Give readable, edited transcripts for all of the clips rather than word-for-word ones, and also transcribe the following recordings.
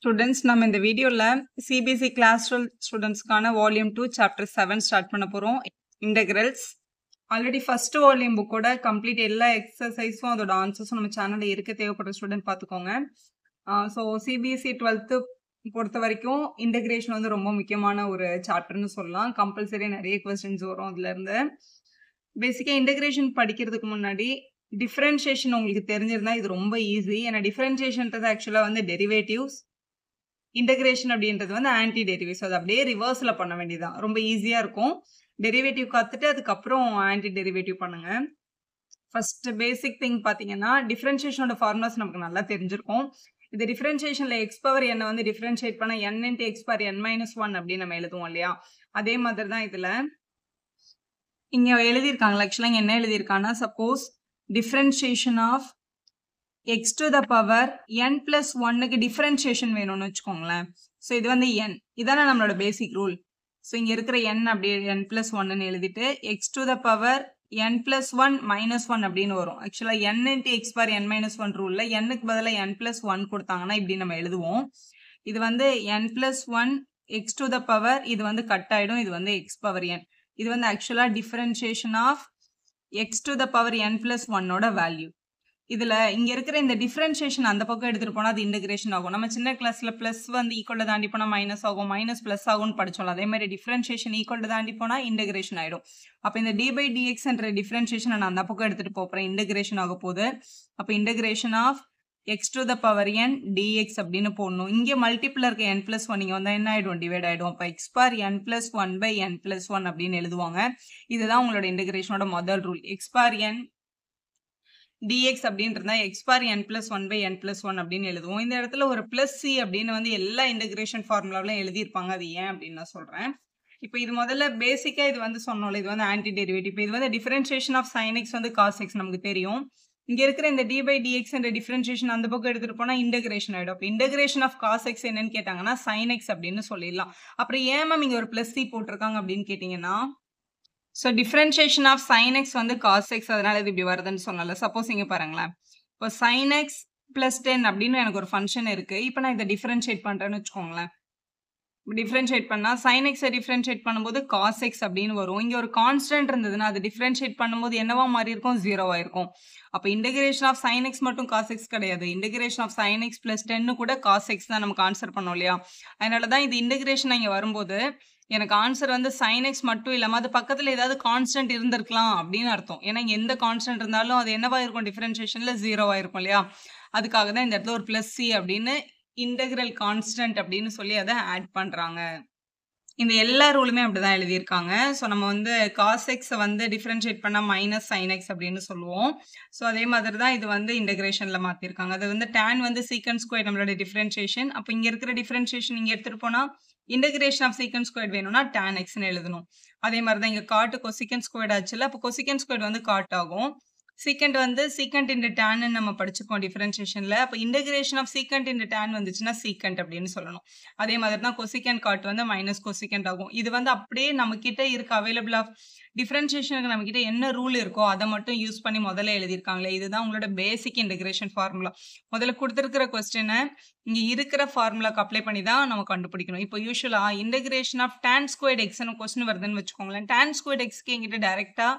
Students நம்ம இந்த வீடியோல சிபிஎஸ்இ கிளாஸ் 12 ஸ்டூடெண்ட்ஸ்க்கான வால்யூம் 2 சாப்டர் 7 ஸ்டார்ட் பண்ண போறோம். இன்டெகிரல்ஸ் ஆல்ரெடி ஃபர்ஸ்ட் வால்யூம் புக்கோட கம்ப்ளீட் எல்லா எக்ஸசைஸும் அதோட ஆன்சர்ஸும் நம்ம சேனல்ல இருக்க தேவைப்படுற ஸ்டூடெண்ட் பார்த்துக்கோங்க. ஸோ சிபிஎஸ்இ 12th பொறுத்த வரைக்கும் இன்டெகிரேஷன் வந்து ரொம்ப முக்கியமான ஒரு சாப்டர்னு சொல்லலாம். கம்பல்சரி நிறைய கொஸ்டின்ஸ் வரும் அதுல இருந்து. பேசிக்கா இன்டெகிரேஷன் படிக்கிறதுக்கு முன்னாடி டிஃபரன்ஷியேஷன் உங்களுக்கு தெரிஞ்சிருந்தா இது ரொம்ப ஈஸி. ஏன்னா டிஃபரன்ஷியேஷன்றது ஆக்சுவலா வந்து டெரிவேட்டிவ்ஸ், இன்டகிரேஷன் அப்படின்றது வந்து ஆன்டி டெரிவேட்டிவ்ஸ். அது அப்படியே ரிவர்ஸ்ல பண்ண வேண்டியதுதான். ரொம்ப ஈஸியா இருக்கும். டெரிவேட்டிவ் கத்துட்டு அதுக்கப்புறம் ஆன்டி டெரிவேட்டிவ் பண்ணுங்க. ஃபர்ஸ்ட் பேசிக் திங் பாத்தீங்கன்னா டிஃபரன்ஷியேஷனோட ஃபார்முலாஸ் நமக்கு நல்லா தெரிஞ்சிருக்கும். இந்த டிஃபரன்ஷியேஷன்ல எக்ஸ் பவர் n வந்து டிஃபரன்ஷியேட் பண்ணா n into X power n minus 1 அப்படின்னு நம்ம எழுதுவோம் இல்லையா? அதே மாதிரி தான் இதுல இங்க எழுதியிருக்காங்க. ஆக்சுவலா இங்க என்ன எழுதியிருக்காங்கன்னா, suppose differentiation of x to the power n plus 1க்கு டிஃபரன்ஷியேஷன் வேணும்னு வச்சுக்கோங்களேன். ஸோ இது வந்து n. இதான நம்மளோட பேசிக் ரூல். ஸோ இங்க இருக்கிற n அப்படியே n plus 1ன்னு எழுதிட்டு x to the power n plus 1 minus 1 அப்படின்னு வரும். ஆக்சுவலா n into x power n minus 1 ரூல்ல nக்கு பதிலா n plus 1 கொடுத்தாங்கன்னா இப்படி நம்ம எழுதுவோம். இது வந்து n plus 1 x to the power, இது வந்து கட் ஆயிடும். இது வந்து x power n. இது வந்து ஆக்சுவலா differentiation of x to the power n plus 1ஓட வேல்யூ. இதுல இங்க இருக்கிற இந்த டிஃபரன்ஷியேஷன் அந்த பக்கம் எடுத்துட்டு போனா அது இன்டகிரேஷன் ஆகும். நம்ம சின்ன கிளாஸ்ல பிளஸ் வந்து ஈக்குவல் தாண்டி போனா மைனஸ் ஆகும், மைனஸ் பிளஸ் ஆகும்னு படிச்சோம். அதே மாதிரி டிஃபரன்ஷியேஷன் ஈக்குவல் தாண்டி போனா இன்டகிரேஷன் ஆயிடும். அப்ப இந்த டி பை டிஎக்ஸ் என்ற டிஃபரன்ஷியேஷன் நான் அந்த பக்கம் எடுத்துட்டு போறேன். இன்டகிரேஷன் ஆக போகுது. அப்ப integration of x to the power n dx அப்படின்னு போடணும். இங்க மல்டிபிள் இருக்க n பிளஸ் 1 இங்க வந்தா என்ன ஆயிடும்? டிவைட் ஆயிடும். அப்ப x power n plus 1 by n plus 1 அப்படின்னு எழுதுவாங்க. இதுதான் உங்களோட இன்டகிரேஷனோட முதல் rule. X power n dx அப்படின்றதா x பார் n plus 1 by n plus 1 அப்படின்னு எழுதுவோம். இந்த இடத்துல ஒரு plus c அப்படின்னு வந்து எல்லா இன்டகிரேஷன் ஃபார்முலாவிலும் எழுதியிருப்பாங்க. அது ஏன் அப்படின்னு நான் சொல்றேன். இப்போ இது முதல்ல பேசிக்கா இது வந்து சொன்னோம்ல, இது வந்து ஆன்டி டெரிவேட்டிவ். இப்போ இது வந்து டிஃபரன்ஷியேஷன் ஆஃப் sin x வந்து cos x நமக்கு தெரியும். இங்க இருக்கிற இந்த d by dx என்ற டிஃபரன்ஷியேஷன் அந்த பக்கம் எடுத்துட்டு போனா இன்டகிரேஷன் ஆயிடும். அப்போ இன்டகிரேஷன் ஆஃப் cos x என்னன்னு கேட்டாங்கன்னா sin x அப்படின்னு சொல்லிடலாம். அப்புறம் ஏன் மேம் இங்க ஒரு plus c போட்டிருக்காங்க அப்படின்னு கேட்டீங்கன்னா, so differentiation of sin x வந்து cos x, அதனால இது இப்படி வருதுன்னு சொன்னல. சப்போஸ் இங்க பாருங்களேன், இப்போ sin x plus 10 அப்படின்னு எனக்கு ஒரு ஃபங்க்ஷன் இருக்கு. இப்போ நான் இதை டிஃபரன்ஷியேட் பண்றேன்னு வச்சுக்கோங்களேன். டிஃபரன்ஷியேட் பண்ணா sin x டிஃபரன்ஷியேட் பண்ணும்போது cos x அப்படின்னு வரும். இங்க ஒரு கான்ஸ்டன்ட் இருந்ததுன்னா அது டிஃபரன்ஷியேட் பண்ணும்போது என்னவா மாறி இருக்கும்? 0வா இருக்கும். அப்ப இன்டகிரேஷன் ஆஃப் sin x மட்டும் cos x கிடையாது. Integration of sin x plus 10 கூட cos x தான் நமக்கு ஆன்சர் பண்ணோம் இல்லையா? அதனால தான் இது இன்டகிரேஷன் இங்க வரும்போது எனக்கு ஆன்சர் வந்து sin x மட்டும் இல்லாம அது பக்கத்துல ஏதாவது கான்ஸ்டன்ட் இருந்திருக்கலாம் அப்படின்னு அர்த்தம். ஏன்னா இங்க எந்த கான்ஸ்டன்ட் இருந்தாலும் அது என்னவா இருக்கும்? டிஃபரன்ஷியேஷன்ல 0வா இருக்கும் இல்லையா? அதுக்காக தான் இந்த இடத்துல ஒரு பிளஸ் c அப்படின்னு இன்டெகிரல் கான்ஸ்டன்ட் அப்படின்னு சொல்லி அதை ஆட் பண்றாங்க. இந்த எல்லா ரூலுமே அப்படிதான் எழுதியிருக்காங்க. ஸோ நம்ம வந்து cos x வந்து டிஃபரன்ஷியேட் பண்ணா மைனஸ் sin x அப்படின்னு சொல்லுவோம். ஸோ அதே மாதிரி தான் இது வந்து இன்டகிரேஷன்ல மாத்திருக்காங்க. அது வந்து tan வந்து சீக்கண்ட் ஸ்கொயர் நம்மளோட டிஃபரன்ஷியேஷன். அப்போ இங்க இருக்கிற டிஃபரன்ஷியேஷன் இங்க எடுத்துட்டு போனா இன்டகிரேஷன் ஆஃப் சீக்கண்ட் ஸ்கொயர் வேணும்னா tan xன்னு எழுதணும். அதே மாதிரி தான் இங்க காட் கொசிக்கண்ட் ஸ்கொயர் ஆச்சுல. அப்போ கொசிக்கண்ட் ஸ்கொயர் வந்து காட் ஆகும். சீக்கண்ட் வந்து சீக்கண்ட் இன்டு tan நம்ம படிச்சிருக்கோம் டிஃபரன்ஷியேஷன்ல. அப்ப integration of secant into tan வந்துச்சுன்னா சீக்கண்ட் அப்படின்னு சொல்லணும். அதே மாதிரி தான் கொசிக்கண்ட் காட் வந்து மைனஸ் கொசிக்கண்ட் ஆகும். இது வந்து அப்படியே நம்ம கிட்ட இருக்க அவைலபிள் ஆஃப் டிஃபரன்ஷியேஷனுக்கு நம்ம கிட்ட என்ன ரூல் இருக்கோ அதை மட்டும் யூஸ் பண்ணி முதல்ல எழுதியிருக்காங்களே. இதுதான் உங்களோட பேசிக் இன்டகிரேஷன் ஃபார்முலா. முதல்ல கொடுத்துருக்கிற கொஸ்டினை இங்க இருக்கிற ஃபார்முலாக்கு அப்ளை பண்ணி தான் நம்ம கண்டுபிடிக்கணும். இப்போ யூஸ்வலா இன்டகிரேஷன் ஆஃப் tan ஸ்கொயர்ட் எக்ஸ்னு கொஸ்டின் வருதுன்னு வச்சுக்கோங்களேன். tan ஸ்கொயர்ட் எக்ஸ்க்கு எங்கிட்ட டைரக்டா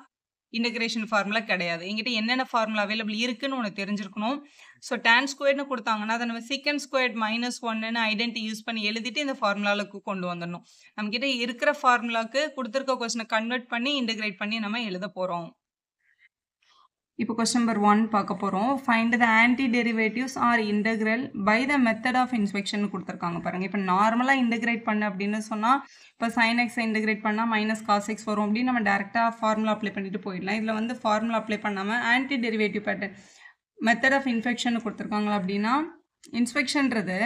இன்டகிரேஷன் ஃபார்முலா கிடையாது. என்கிட்ட என்னென்ன ஃபார்முலா அவைலபிள் இருக்குன்னு உனக்கு தெரிஞ்சிருக்கணும். ஸோ tan ஸ்கொயர்னு கொடுத்தாங்கன்னா அதை நம்ம சீக்கண்ட் ஸ்கொயர்ட் மைனஸ் 1ன்னு ஐடென்டி யூஸ் பண்ணி எழுதிட்டு இந்த ஃபார்முலாவுக்கு கொண்டு வந்துடணும். நம்ம கிட்ட இருக்கிற ஃபார்முலாக்கு கொடுத்துருக்க கொஸ்டினை கன்வெர்ட் பண்ணி இன்டகிரேட் பண்ணி நம்ம எழுத போறோம். இப்போ கொஸ்டின் நம்பர் 1 பார்க்க போறோம். Find the anti derivatives or integral by the method of inspection கொடுத்துருக்காங்க பாருங்க. இப்போ நார்மலா இன்டகிரேட் பண்ண அப்படின்னு சொன்னா இப்போ sin x இன்டகிரேட் பண்ணா மைனஸ் cos x வரும் அப்படின்னு நம்ம டைரக்டா ஃபார்முலா அப்ளை பண்ணிட்டு போயிடலாம். இதுல வந்து ஃபார்முலா அப்ளை பண்ணாம anti derivative pattern method of inspection கொடுத்துருக்காங்க. அப்படின்னா இன்ஸ்பெக்ஷன்றது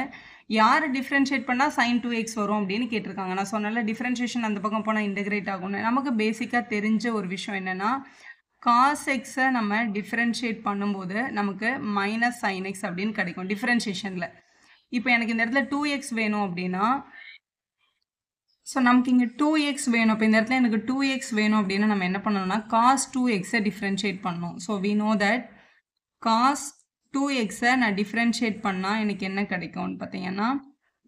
யார் டிஃபரன்ஷியேட் பண்ணா sin 2x வரும் அப்படின்னு கேட்டிருக்காங்க. நான் சொன்னால டிஃபரன்ஷியேஷன் அந்த பக்கம் போனா இன்டகிரேட் ஆகும்னு. நமக்கு பேசிக்கா தெரிஞ்ச ஒரு விஷயம் என்னன்னா cos x நம்ம டிஃபரன்ஷியேட் பண்ணும்போது நமக்கு மைனஸ் sin x அப்படின்னு கிடைக்கும் டிஃபரன்ஷியேஷன்ல. இப்போ எனக்கு இந்த இடத்துல 2x வேணும் அப்படின்னா, ஸோ நமக்கு இங்கே 2x வேணும். இப்போ இந்த இடத்துல எனக்கு 2x வேணும் அப்படின்னா நம்ம என்ன பண்ணணும்னா cos 2x டிஃபரன்ஷியேட் பண்ணணும். So we know that cos 2x நான் டிஃபரன்ஷியேட் பண்ணால் எனக்கு என்ன கிடைக்கும்னு பார்த்தீங்கன்னா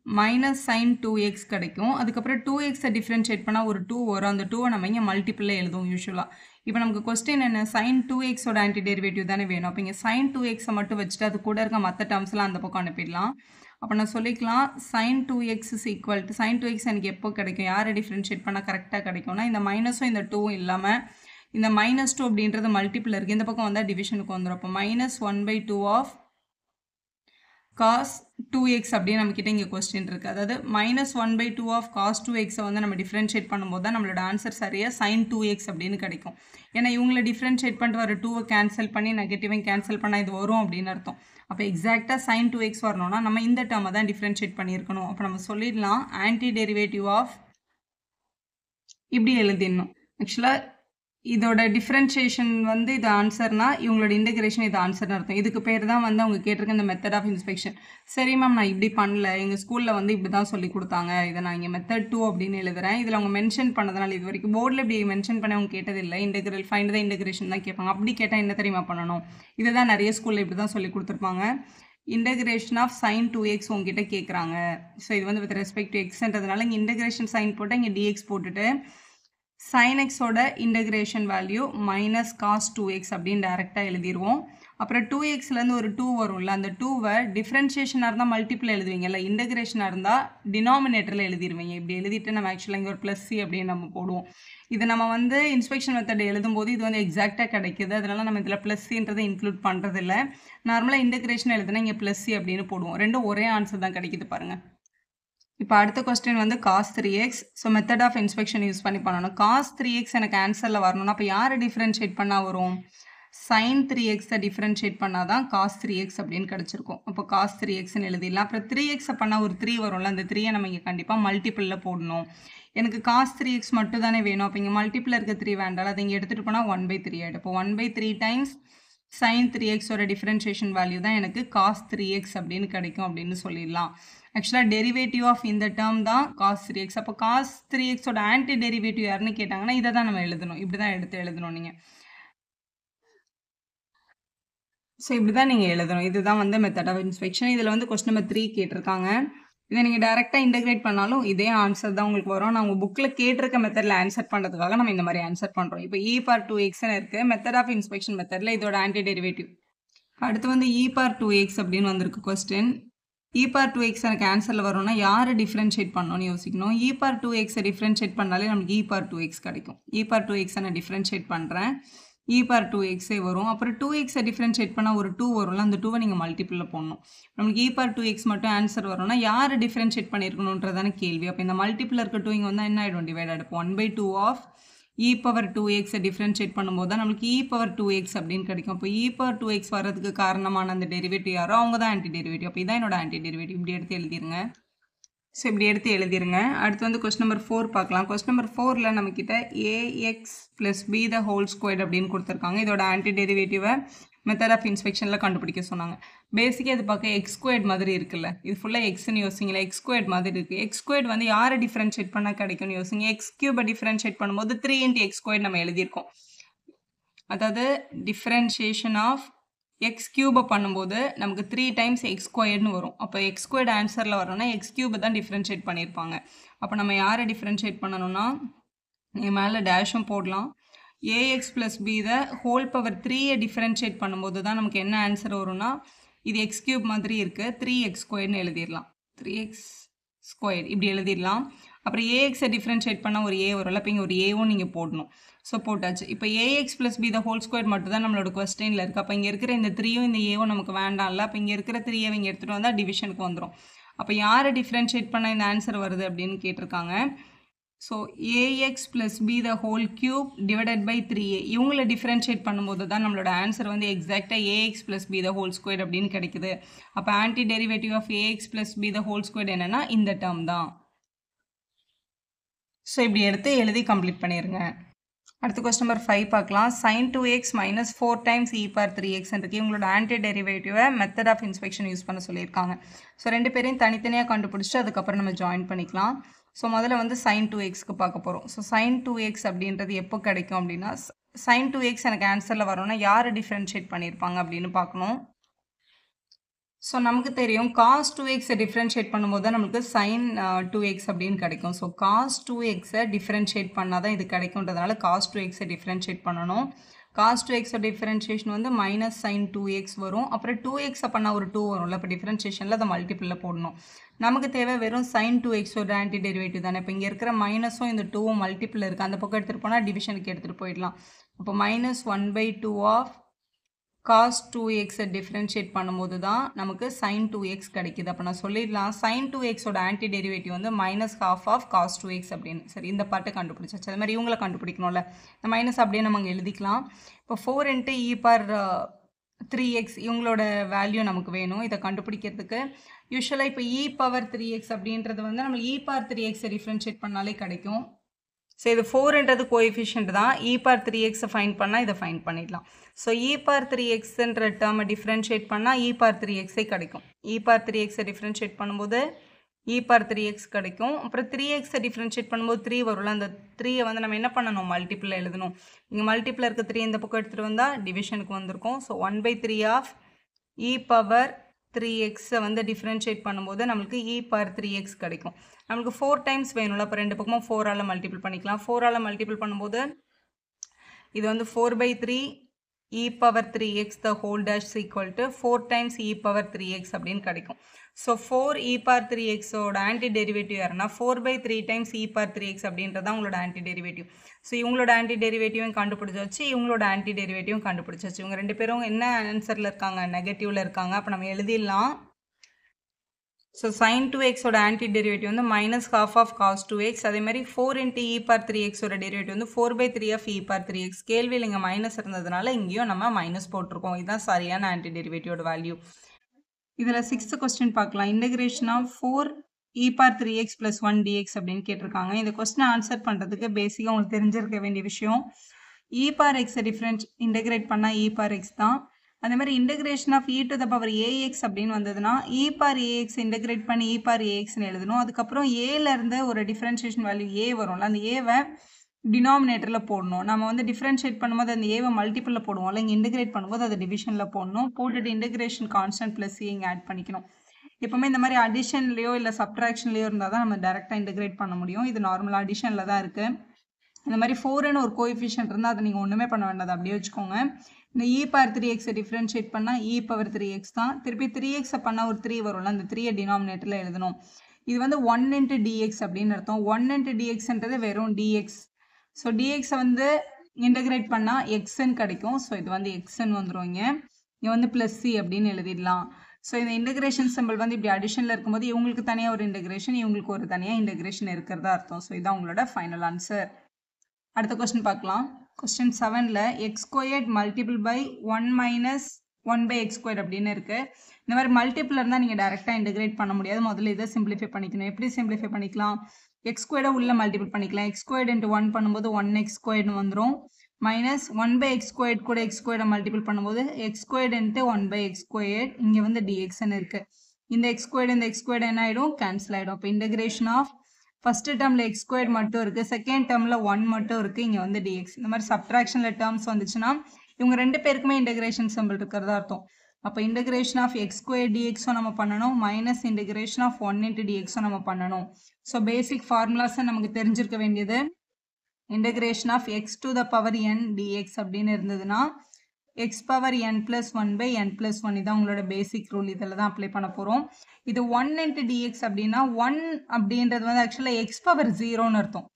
மைனஸ் சைன் 2x கிடைக்கும். அதுக்கப்புறம் 2xஐ டிஃப்ரென்ஷியேட் பண்ணால் ஒரு 2 வரும். அந்த 2வை நம்ம இங்கே மல்டிப்பிளில் எழுதுவோம் யூஸ்வலாக. இப்போ நமக்கு கொஸ்டின் என்ன, சைன் 2xோட ஆன்டி டெரிவேட்டிவ் தானே வேணும். அப்போ இங்கே சைன் 2xஐ மட்டும் வச்சுட்டு அது கூட இருக்க மற்ற டேர்ம்ஸ்லாம் அந்த பக்கம் அனுப்பிடலாம். அப்போ நான் சொல்லிக்கலாம் sine 2x is equal to sine 2x எனக்கு எப்போ கிடைக்கும், யாரை டிஃப்ரென்ஷியேட் பண்ணால் கரெக்டாக கிடைக்கும்னா இந்த மைனஸும் இந்த 2வும் இல்லாமல் இந்த -2 அப்படின்றது மல்டிப்பிள் இருக்குது. இந்த பக்கம் வந்தால் டிவிஷனுக்கு வந்துடும். அப்போ -1/2 ஆஃப் cos 2x அப்படின்னு நம்மக்கிட்ட இங்கே கொஸ்டின் இருக்குது. அதாவது -1/2 ஆஃப் cos 2xஐ வந்து நம்ம டிஃப்ரென்ஷியேட் பண்ணும்போது தான் நம்மளோட ஆன்சர் சரியாக sin 2x அப்படின்னு கிடைக்கும். ஏன்னா இவங்களை டிஃப்ரென்ஷியேட் பண்ணிட்டு வர 2வை கேன்சல் பண்ணி நெகட்டிவையும் கேன்சல் பண்ணால் இது வரும் அப்படின்னு அர்த்தம். அப்போ எக்ஸாக்டாக sin 2x வரணும்னா நம்ம இந்த டேர்மை தான் டிஃப்ரென்ஷியேட் பண்ணியிருக்கணும். அப்போ நம்ம சொல்லிடலாம் ஆன்டி டெரிவேட்டிவ் ஆஃப் இப்படி எழுதிடணும். ஆக்சுவலாக இதோட டிஃப்ரென்ஷியேஷன் வந்து இது ஆன்சர்னா இவங்களோட இன்டகிரேஷன் இது ஆன்சர்னு அர்த்தம். இதுக்கு பேர் தான் வந்து அவங்க கேட்டிருக்க இந்த மெத்தட் ஆஃப் இன்ஸ்பெக்ஷன். சரி மேம் நான் இப்படி பண்ணல, எங்கள் ஸ்கூலில் வந்து இப்படி தான் சொல்லி கொடுத்தாங்க, இதை நான் இங்கே மெத்தட் 2 அப்படின்னு எழுதுறேன். இதில் அவங்க மென்ஷன் பண்ணதுனால இது வரைக்கும் போர்டில் இப்படி மென்ஷன் பண்ணி அவங்க கேட்டதில்லை. இன்டெகிரல் ஃபைண்ட் த இன்டகிரேஷன் தான் கேட்பாங்க. அப்படி கேட்டால் என்ன தெரியுமா பண்ணணும், இதை தான் நிறைய ஸ்கூலில் இப்படி தான் சொல்லி கொடுத்துருப்பாங்க. இன்டகிரேஷன் ஆஃப் சைன் 2x உங்ககிட்ட கேட்குறாங்க. ஸோ இது வந்து வித் ரெஸ்பெக்ட் டு எக்ஸ்ன்றதுனால இங்கே இன்டகிரேஷன் சைன் போட்டு இங்கே dx போட்டுட்டு sin xோட integration value minus cos 2x அப்படின்னு டேரெக்டாக எழுதிடுவோம். அப்புறம் 2xலேருந்து ஒரு 2 வரும்ல, அந்த 2வை டிஃப்ரென்ஷியேஷனாக இருந்தால் மல்டிப்பிள் எழுதுவீங்கல்ல, இன்டகிரேஷனாக இருந்தால் டினாமினேட்டரில் எழுதிடுவீங்க. இப்படி எழுதிட்டு நம்ம ஆக்சுவலாக இங்கே ஒரு ப்ளஸ் சி அப்படின்னு நம்ம போடுவோம். இது நம்ம வந்து இன்ஸ்பெக்ஷன் மெத்தட் எழுதும்போது இது வந்து எக்ஸாக்டாக கிடைக்குது. அதனால நம்ம இதில் ப்ளஸ் சின்றதை இன்க்ளூட் பண்ணுறதில்ல. நார்மலாக இன்டகிரேஷன் எழுதுனா இங்கே ப்ளஸ் சி அப்படின்னு போடுவோம். ரெண்டும் ஒரே ஆன்சர் தான் கிடைக்குது பாருங்கள். இப்போ அடுத்த கொஸ்டின் வந்து cos 3x. So method of inspection use பண்ணி பண்ணணும். cos 3x எனக்கு ஆன்சரில் வரணும்னா அப்போ யாரை டிஃப்ரென்ஷியேட் பண்ணால் வரும், sin 3xஐ டிஃப்ரென்ஷியேட் பண்ணால் தான் cos 3x அப்படின்னு கிடச்சிருக்கும். அப்போ cos 3xன்னு எழுதிடலாம். அப்புறம் 3xஐ பண்ணால் ஒரு 3 வரும்ல, அந்த 3யை நம்ம இங்கே கண்டிப்பாக மல்டிப்பிளில் போடணும். எனக்கு cos 3x மட்டும் தானே வேணும். அப்போ இங்கே மல்டிப்பிளில் இருக்க 3 வேண்டாம், அதை இங்கே எடுத்துகிட்டு போனால் 1/3 ஆகிடும். இப்போ 1/3 டைம்ஸ் sin 3xோட டிஃப்ரென்ஷியேஷன் வேல்யூ தான் எனக்கு cos 3x அப்படின்னு கிடைக்கும் அப்படின்னு சொல்லிடலாம். ஆக்சுவலாக டெரிவேட்டிவ் ஆஃப் இந்த டேர்ம் தான் cos 3x. அப்போ cos 3xோட ஆன்டி டெரிவேட்டிவ் யாருன்னு கேட்டாங்கன்னா இதை தான் நம்ம எழுதணும். இப்படி தான் எடுத்து எழுதணும் நீங்கள். ஸோ இப்படி தான் நீங்கள் எழுதணும். இதுதான் வந்து மெத்தட் ஆஃப் இன்ஸ்பெக்ஷன். இதில் வந்து கொஸ்டின் நம்பர் 3 கேட்டிருக்காங்க. இதை நீங்கள் டேரெக்டாக இன்டகிரேட் பண்ணாலும் இதே ஆன்சர் தான் உங்களுக்கு வரும். நான் உங்கள் புக்கில் கேட்டிருக்க மெத்தடில் ஆன்சர் பண்ணுறதுக்காக நம்ம இந்த மாதிரி ஆன்சர் பண்ணுறோம். இப்போ e⁻2xன்னு இருக்குது மெத்தட் ஆஃப் இன்ஸ்பெக்ஷன் மெத்தடில், இதோட ஆன்டி டெரிவேட்டிவ். அடுத்து வந்து e⁻2x அப்படின்னு வந்திருக்கு கொஸ்டின். e⁻2x எனக்கு ஆன்சரில் வரும்னா யாரை டிஃப்ரென்ஷியேட் பண்ணணும்னு யோசிக்கணும். e⁻2xஐ டிஃப்ரென்ஷியேட் பண்ணாலே நமக்கு e⁻2x கிடைக்கும். e⁻2xஐ நான் டிஃப்ரென்ஷியேட் பண்ணுறேன், e⁻2xே வரும். அப்புறம் 2xஐ டிஃப்ரென்ஷியேட் பண்ணால் ஒரு 2 வரும்ல, அந்த 2வை நீங்கள் மல்டிப்பிளில் போடணும். நமக்கு e⁻2x மட்டும் ஆன்சர் வரும்னா யாரை டிஃப்ரென்ஷியேட் பண்ணியிருக்கணுன்றதான கேள்வி. அப்போ இந்த மல்டிப்பிளில் இருக்க 2 இங்கே வந்தால் என்ன ஆகிடும், டிவைட் ஆகிடும். 1/2 ஆஃப் e⁻2xஐ டிஃப்ரென்ஷியேட் பண்ணும்போது தான் நம்மளுக்கு e⁻2x அப்படின்னு கிடைக்கும். அப்போ e⁻2x வரதுக்கு காரணமான அந்த டெரிவேட்டிவ் யாரோ அவங்க தான் ஆன்டி டெரிவேட்டிவ். அப்போ இதான் என்னோட ஆன்டி டெரிவேட்டிவ். இப்படி எடுத்து எழுதிருங்க. ஸோ இப்படி எடுத்து எழுதிருங்க. அடுத்து வந்து கொஸ்டின் நம்பர் 4 பார்க்கலாம். கொஸ்டின் நம்பர் 4ல் நம்மக்கிட்ட ax + b the whole squared அப்படின்னு கொடுத்துருக்காங்க. இதோட ஆன்டி டெரிவேட்டிவை மெத்தட் ஆஃப் இன்ஸ்பெக்ஷனில் கண்டுபிடிக்க சொன்னாங்க. பேசிக்காக இது பார்க்க எக்ஸ் ஸ்கொயர்ட் மாதிரி இருக்குல்ல, இது ஃபுல்லாக எக்ஸ்ன்னு யோசிங்களா, எக்ஸ் ஸ்கொயர்ட் மாதிரி இருக்குது. எக்ஸ் ஸ்கொயர்ட் வந்து யாரை டிஃப்ரென்ஷியேட் பண்ணால் கிடைக்கும்னு யோசிங்க. எக்ஸ் கியூபை டிஃப்ரென்ஷியேட் பண்ணும்போது 3 × x ஸ்கொயர்ட் நம்ம எழுதியிருக்கோம். அதாவது டிஃப்ரென்ஷியேஷன் ஆஃப் எக்ஸ் கியூபை பண்ணும்போது நமக்கு 3 டைம்ஸ் எக்ஸ் ஸ்கொயர்ட்னு வரும். அப்போ எக்ஸ் ஸ்கொயர்ட் ஆன்சரில் வரணும்னா எக்ஸ் கியூபை தான் டிஃப்ரென்ஷியேட் பண்ணியிருப்பாங்க. அப்போ நம்ம யாரை டிஃப்ரென்ஷியேட் பண்ணணும்னா நீங்கள் மேலே டேஷும் போடலாம். ax + b the whole power 3ஐ டிஃப்ரென்ஷியேட் பண்ணும்போது தான் நமக்கு என்ன ஆன்சர் வரும்னா இது எக்ஸ் கியூப் மாதிரி இருக்குது, 3x ஸ்கொயர்னு எழுதிடலாம். 3x ஸ்கொயர் இப்படி எழுதிடலாம். அப்புறம் ஏஎக்ஸை டிஃப்ரென்ஷியேட் பண்ணால் ஒரு ஏ வரும்ல, அப்போ இங்கே ஒரு ஏவும் நீங்கள் போடணும். ஸோ போட்டாச்சு. இப்போ ax + b the whole square மட்டும் தான் நம்மளோட கொஸ்டினில் இருக்குது. அப்போ இங்கே இருக்கிற இந்த 3யும் இந்த ஏவும் நமக்கு வேண்டாம்ல. அப்போ இங்கே இருக்கிற 3ஐ இங்கே எடுத்துகிட்டு வந்தால் டிவிஷனுக்கு வந்துடும். அப்போ யாரை டிஃப்ரென்ஷியேட் பண்ணால் இந்த ஆன்சர் வருது அப்படின்னு கேட்டிருக்காங்க. So ax + b the whole cube divided by 3a இவங்களை டிஃப்ரென்ஷியேட் பண்ணும்போது தான் நம்மளோட ஆன்சர் வந்து எக்ஸாக்டாக ax + b the whole square அப்படின்னு கிடைக்குது. அப்போ anti derivative of ax + b the whole square என்னென்னா இந்த டேர்ம் தான். ஸோ இப்படி எடுத்து எழுதி கம்ப்ளீட் பண்ணிடுங்க. அடுத்த கொஸ்டின் நம்பர் 5 பார்க்கலாம். sin 2x - 4 times e⁻3x இருக்கு. இவங்களோட ஆன்டி டெரிவேட்டிவை மெத்தட் ஆஃப் இன்ஸ்பெக்ஷன் யூஸ் பண்ண சொல்லியிருக்காங்க. ஸோ ரெண்டு பேரையும் தனித்தனியாக கண்டுபிடிச்சிட்டு அதுக்கப்புறம் நம்ம ஜாயின் பண்ணிக்கலாம். ஸோ முதல்ல வந்து sin 2xக்கு பார்க்க போகிறோம். ஸோ sin 2x அப்படின்றது எப்போ கிடைக்கும் அப்படின்னா sin 2x எனக்கு ஆன்சரில் வரணும்னா யாரை டிஃப்ரென்ஷியேட் பண்ணியிருப்பாங்க அப்படின்னு பார்க்கணும். ஸோ நமக்கு தெரியும் cos 2x டிஃபரன்ஷியேட் பண்ணும்போது தான் நம்மளுக்கு sin 2x அப்படின்னு கிடைக்கும். ஸோ cos 2x டிஃபரன்ஷியேட் பண்ணால் தான் இது கிடைக்கும்ன்றதுனால cos 2x டிஃபரன்ஷியேட் பண்ணணும். cos 2x டிஃபரன்ஷியேஷன் வந்து மைனஸ் sin 2x வரும். அப்புறம் 2x பண்ணால் ஒரு 2 வரும்ல. இப்போ டிஃபரன்ஷியேஷனில் அதை மல்டிப்பிளில் போடணும். நமக்கு தேவை வெறும் sin 2x ஆன்டி டெரிவேட்டிவ் தானே. இப்போ இங்கே இருக்கிற மைனஸும் இந்த 2வும் மல்டிப்பிளில் இருக்குது. அந்த பக்கம் எடுத்துகிட்டு போனால் டிவிஷனுக்கு எடுத்துகிட்டு போயிடலாம். அப்போ minus 1/2 of cos 2x differentiate பண்ணும்போது தான் நமக்கு sin 2x கிடைக்குது. அப்போ நான் சொல்லிடலாம் sin 2x ஆன்டி டெரிவேட்டிவ் வந்து minus half of cos 2x அப்படின்னு. சரி, இந்த பாட்டை கண்டுபிடிச்சாச்சு. அது மாதிரி இவங்களை கண்டுபிடிக்கணும்ல. இந்த மைனஸ் அப்படியே நம்ம அங்கே எழுதிக்கலாம். இப்போ 4 × e 3x இவங்களோட வேல்யூ நமக்கு வேணும். இதை கண்டுபிடிக்கிறதுக்கு யூஸ்வலாக இப்போ e⁻3x அப்படின்றது வந்து நம்ம e⁻3x டிஃபரன்ஷியேட் பண்ணாலே கிடைக்கும். ஸோ இது 4ன்றது கோஎஃபிஷியன்ட் தான். e⁻3x ஃபைன் பண்ணால் இதை ஃபைன் பண்ணிடலாம். ஸோ e⁻3xன்ற டேர்மை டிஃப்ரென்ஷியேட் பண்ணால் e⁻3x கிடைக்கும். e⁻3x டிஃப்ரென்ஷியேட் பண்ணும்போது e⁻3x கிடைக்கும். அப்புறம் 3x டிஃப்ரென்ஷியேட் பண்ணும்போது 3 வரும்ல. அந்த 3 வந்து நம்ம என்ன பண்ணணும், மல்டிப்பிளில் எழுதணும். இங்கே மல்டிப்பிளில் இருக்க 3 இந்த பக்கம் எடுத்துகிட்டு வந்தால் டிவிஷனுக்கு வந்திருக்கும். ஸோ 1/3 ஆஃப் e⁻3x வந்து டிஃப்ரென்ஷியேட் பண்ணும்போது நம்மளுக்கு e⁻3x கிடைக்கும். நம்மளுக்கு 4 டைம்ஸ் வேணும்ல. அப்போ ரெண்டு பக்கமும் 4ஆல் மல்டிபிள் பண்ணிக்கலாம். 4ஆல் மல்டிபிள் பண்ணும்போது இது வந்து 4/3 e⁻3x the whole dash equal to 4 times e⁻3x அப்படின்னு கிடைக்கும். ஸோ 4 e⁻3x ஆன்டி டெரிவேட்டிவ் யாருன்னா 4/3 times e⁻3x அப்படின்றதான் உங்களோட ஆன்டி டெரிவேட்டிவ். ஸோ இவங்களோட ஆன்டி டெரிவேட்டிவும் கண்டுபிடிச்சாச்சு, இவங்களோட ஆன்டி டெரிவேட்டிவும் கண்டுபிடிச்சாச்சு. இவங்க ரெண்டு பேரும் என்ன ஆன்சரில் இருக்காங்க, நெகட்டிவில் இருக்காங்க. அப்போ நம்ம எழுதிடலாம். So sin 2x anti derivative வந்து minus half of cos 2x. அதே மாதிரி 4 × e⁻3x டெரிவேட்டிவ் வந்து 4/3 ஆஃப் e⁻3x. கேள்வியில் இங்கே மைனஸ் இருந்ததுனால இங்கேயும் நம்ம மைனஸ் போட்டிருக்கோம். இதுதான் சரியான ஆன்டி டெரிவேட்டிவோட வேல்யூ. இதில் 6th கொஸ்டின் பார்க்கலாம். இன்டகிரேஷன் ஆஃப் 4 e⁻3x + 1 dx அப்படின்னு கேட்டிருக்காங்க. இந்த கொஸ்டினை ஆன்சர் பண்ணுறதுக்கு பேசிக்காக உங்களுக்கு தெரிஞ்சிருக்க வேண்டிய விஷயம் e⁻x டிஃப்ரென்ஸ் இன்டகிரேட் பண்ணால் e⁻x தான். அதே மாதிரி இன்டகிரேஷன் ஆஃப் e⁻ax அப்படின்னு வந்ததுன்னா e⁻ax இன்டகிரேட் பண்ணி e⁻axன்னு எழுதணும். அதுக்கப்புறம் ஏலேருந்து ஒரு டிஃப்ரென்ஷியேஷன் வேல்யூ a வரும்ல, அந்த ஏவை டினாமினேட்டரில் போடணும். நம்ம வந்து டிஃப்ரென்ஷியேட் பண்ணும்போது அந்த ஏவை மல்டிப்பிளில் போடுவோம்ல, இங்கே இன்டகிரேட் பண்ணும்போது அதை டிவிஷனில் போடணும். போட்டுட்டு இன்டகிரேஷன் கான்ஸ்டன்ட் ப்ளஸ் c இங்கே ஆட் பண்ணிக்கணும். எப்போவுமே இந்த மாதிரி அடிஷன்லையோ இல்லை சப்ட்ராக்ஷன்லையோ இருந்தால் தான் நம்ம டேரெக்டாக இன்டகிரேட் பண்ண முடியும். இது நார்மலாக அடிஷனில் தான் இருக்குது. இந்த மாதிரி 4ன்னு ஒரு கோஎஃபிஷியன்ட் இருந்தால் அதை நீங்கள் ஒன்றுமே பண்ண வேண்டாம், அப்படியே வச்சுக்கோங்க. இந்த e⁻3x டிஃப்ரென்ஷியேட் பண்ணால் e⁻3x தான். திருப்பி 3x பண்ணால் ஒரு 3 வரும்ல, அந்த 3 டினாமினேட்டரில் எழுதணும். இது வந்து 1 × dx அப்படின்னு அர்த்தம். 1 × dxன்றது வெறும் dx. ஸோ dx வந்து இன்டகிரேட் பண்ணால் xன்னு கிடைக்கும். ஸோ இது வந்து xன்னு வந்துடும். இங்கே வந்து ப்ளஸ் c அப்படின்னு எழுதிடலாம். ஸோ இந்த இன்டகிரேஷன் சிம்பிள் வந்து இப்படி அடிஷனில் இருக்கும்போது இவங்களுக்கு தனியாக ஒரு இன்டகிரேஷன், இவங்களுக்கு ஒரு தனியாக இன்டகிரேஷன் இருக்கிறதா அர்த்தம். ஸோ இதுதான் உங்களோட ஃபைனல் ஆன்சர். அடுத்த கொஸ்டின் பார்க்கலாம். கொஸ்டின் 7ல் x² மல்டிபிள் பை 1 - 1/x² அப்படின்னு இருக்குது. இந்த மாதிரி மல்டிபிள் இருந்தால் நீங்கள் டேரெக்டாக இன்டகிரேட் பண்ண முடியாது. முதல்ல இதை சிம்பிளிஃபை பண்ணிக்கணும். எப்படி சிம்பிளிஃபை பண்ணிக்கலாம், x² உள்ளே மல்டிபிள் பண்ணிக்கலாம். x² × 1 பண்ணும்போது 1x² வந்துடும். மைனஸ் 1/x² கூட x² மல்டிபிள் பண்ணும்போது x² × 1/x². இங்கே வந்து dxன்னு இருக்குது. இந்த x² இந்த x² என்ன ஆகிடும், கேன்சல் ஆகிடும். அப்போ இன்டகிரேஷன் ஆஃப் ஃபஸ்ட்டு டேர்மில் x² மட்டும் இருக்குது, செகண்ட் டேர்மில் 1 மட்டும் இருக்குது. இங்கே வந்து dx. இந்த மாதிரி சப்ட்ராக்ஷனில் டேர்ம்ஸ் வந்துச்சுன்னா இவங்க ரெண்டு பேருக்குமே இன்டகிரேஷன் சிம்பிள் இருக்கிறதா அர்த்தம். அப்போ இன்டகிரேஷன் ஆஃப் x² dxும் நம்ம பண்ணணும், மைனஸ் இன்டகிரேஷன் ஆஃப் 1 × dxும் நம்ம பண்ணணும். ஸோ பேசிக் ஃபார்முலாஸை நமக்கு தெரிஞ்சிருக்க வேண்டியது இன்டகிரேஷன் ஆஃப் x⁴n dx அப்படின்னு இருந்ததுன்னா x⁴n + 1/n+1 இதான் உங்களோட பேசிக் ரூல். இதில் தான் அப்ளை பண்ண போகிறோம். இது 1 × dx அப்படின்னா 1 அப்படின்றது வந்து ஆக்சுவலாக x⁴0ன்னு அர்த்தம்.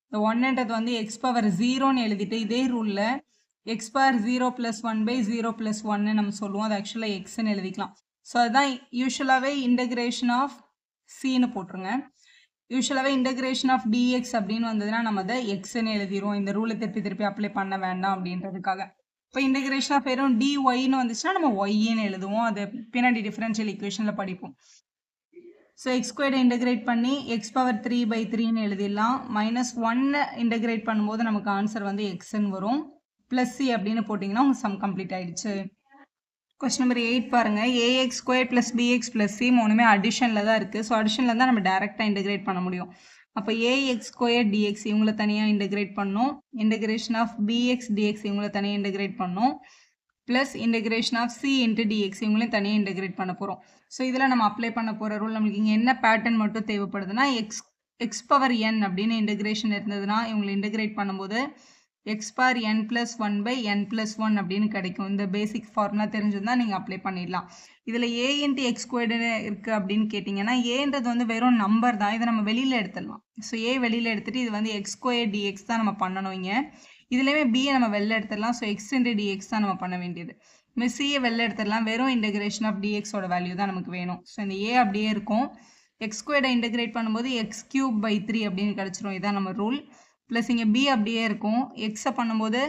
இந்த 1ன்றது வந்து x⁴0ன்னு எழுதிட்டு இதே ரூலில் x⁴0 + 1/0 + 1 நம்ம சொல்லுவோம். அது ஆக்சுவலாக எக்ஸ்ன்னு எழுதிக்கலாம். ஸோ அதுதான் யூஸ்வலாகவே இன்டகிரேஷன் ஆஃப் சின்னு போட்டுருங்க. யூஸ்வலாகவே இன்டகிரேஷன் ஆஃப் dx அப்படின்னு வந்ததுன்னா நம்ம அதை எக்ஸ்ன்னு எழுதிடுவோம். இந்த ரூலை திருப்பி அப்ளை பண்ண வேண்டாம் அப்படின்றதுக்காக. இப்போ இன்டகிரேஷன் ஆஃப் வெறும் dyன்னு வந்துச்சுன்னா நம்ம yன்னு எழுதுவோம். அது பின்னாடி டிஃபரன்ஷியல் ஈக்குவேஷனில் படிப்போம். ஸோ x² இன்டகிரேட் பண்ணி x⁻3/3ன்னு எழுதிடலாம். -1 இன்டகிரேட் பண்ணும்போது நமக்கு ஆன்சர் வந்து எக்ஸ்ன்னு வரும். ப்ளஸ் c அப்படின்னு போட்டிங்கன்னா உங்கள் சம் கம்ப்ளீட் ஆகிடுச்சு. கொஸ்டின் நம்பர் 8 பாருங்கள். ax² + bx + c மூணுமே அடிஷனில் தான் இருக்குது. ஸோ அடிஷனில் தான் நம்ம டேரெக்டாக இன்டகிரேட் பண்ண முடியும். அப்போ ax² dx இவங்களை தனியாக இன்டகிரேட் பண்ணணும். இன்டகிரேஷன் ஆஃப் bx dx இவங்களை தனியாக இன்டகிரேட் பண்ணணும். Plus integration of C into dx இவங்களையும் தனியாக இன்டகிரேட் பண்ண போகிறோம். ஸோ இதில் நம்ம அப்ளை பண்ண போகிற ரூல் நம்மளுக்கு இங்கே என்ன பேட்டர்ன் மட்டும் தேவைப்படுதுன்னா எக்ஸ் பவர் என் அப்படின்னு இன்டகிரேஷன் இருந்ததுன்னா இவங்களை இன்டகிரேட் பண்ணும்போது X power n plus 1/n+1 அப்படின்னு கிடைக்கும். இந்த பேசிக் ஃபார்முலா தெரிஞ்சிருந்தால் நீங்கள் அப்ளை பண்ணிடலாம். இதில் ஏ இன்ட்டு எக்ஸ் ஸ்கொயர்டுன்னு இருக்குது அப்படின்னு கேட்டிங்கன்னா ஏன்றது வந்து வெறும் நம்பர் தான். இதை நம்ம வெளியில் எடுத்துடலாம். ஸோ ஏ வெளியில் எடுத்துகிட்டு இது வந்து எக்ஸ் ஸ்கொயர் டிஎக்ஸ் தான் நம்ம பண்ணணும். இங்கே இதுலேயுமே பியை நம்ம வெளில எடுத்துடலாம். ஸோ எக்ஸ் இன்ட்டு டிஎக்ஸ் தான் நம்ம பண்ண வேண்டியது. நம்ம சியை வெளில எடுத்துடலாம். வெறும் இன்டகிரேஷன் ஆஃப் டிஎக்ஸோட வேல்யூ தான் நமக்கு வேணும். ஸோ இந்த ஏ அப்படியே இருக்கும். எக்ஸ் ஸ்கொயர்டை இன்டகிரேட் பண்ணும்போது x³/3 அப்படின்னு கிடச்சிரும். இதான் நம்ம ரூல். ப்ளஸ் இங்கே பி அப்படியே இருக்கும். எக்ஸை பண்ணும்போது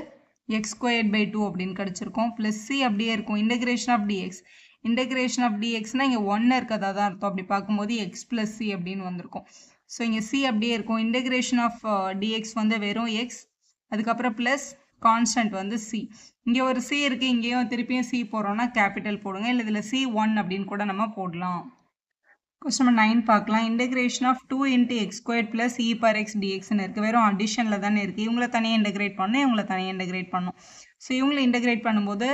x²/2 அப்படின்னு கிடச்சிருக்கும். ப்ளஸ் சி அப்படியே இருக்கும். இன்டகிரேஷன் ஆஃப் டிஎக்ஸ் டிஎக்ஸ்னால் இங்கே 1 இருக்கிறதா தான் அர்த்தம். அப்படி பார்க்கும்போது எக்ஸ் ப்ளஸ் சி அப்படின்னு வந்திருக்கும். ஸோ இங்கே சி அப்படியே இருக்கும். இன்டகிரேஷன் ஆஃப் டிஎக்ஸ் வந்து வெறும் எக்ஸ், அதுக்கப்புறம் ப்ளஸ் கான்ஸ்டன்ட் வந்து சி. இங்கே ஒரு சி இருக்குது, இங்கேயும் திருப்பியும் சி போடுறோன்னா கேபிட்டல் போடுங்க. இல்லை இதில் C1 அப்படின்னு கூட நம்ம போடலாம். கொஸ்டின் நம்பர் 9 பார்க்கலாம். Integration of 2 into x square plus e power x டிஎக்ஸ்ன்னு இருக்குது. வெறும் அடிஷனில் தானே இருக்குது. இவங்கள தனியாக இன்டகிரேட் பண்ணணும், இவங்கள தனியாக இன்டகிரேட் பண்ணணும். ஸோ இவங்களை இன்டகிரேட் பண்ணும்போது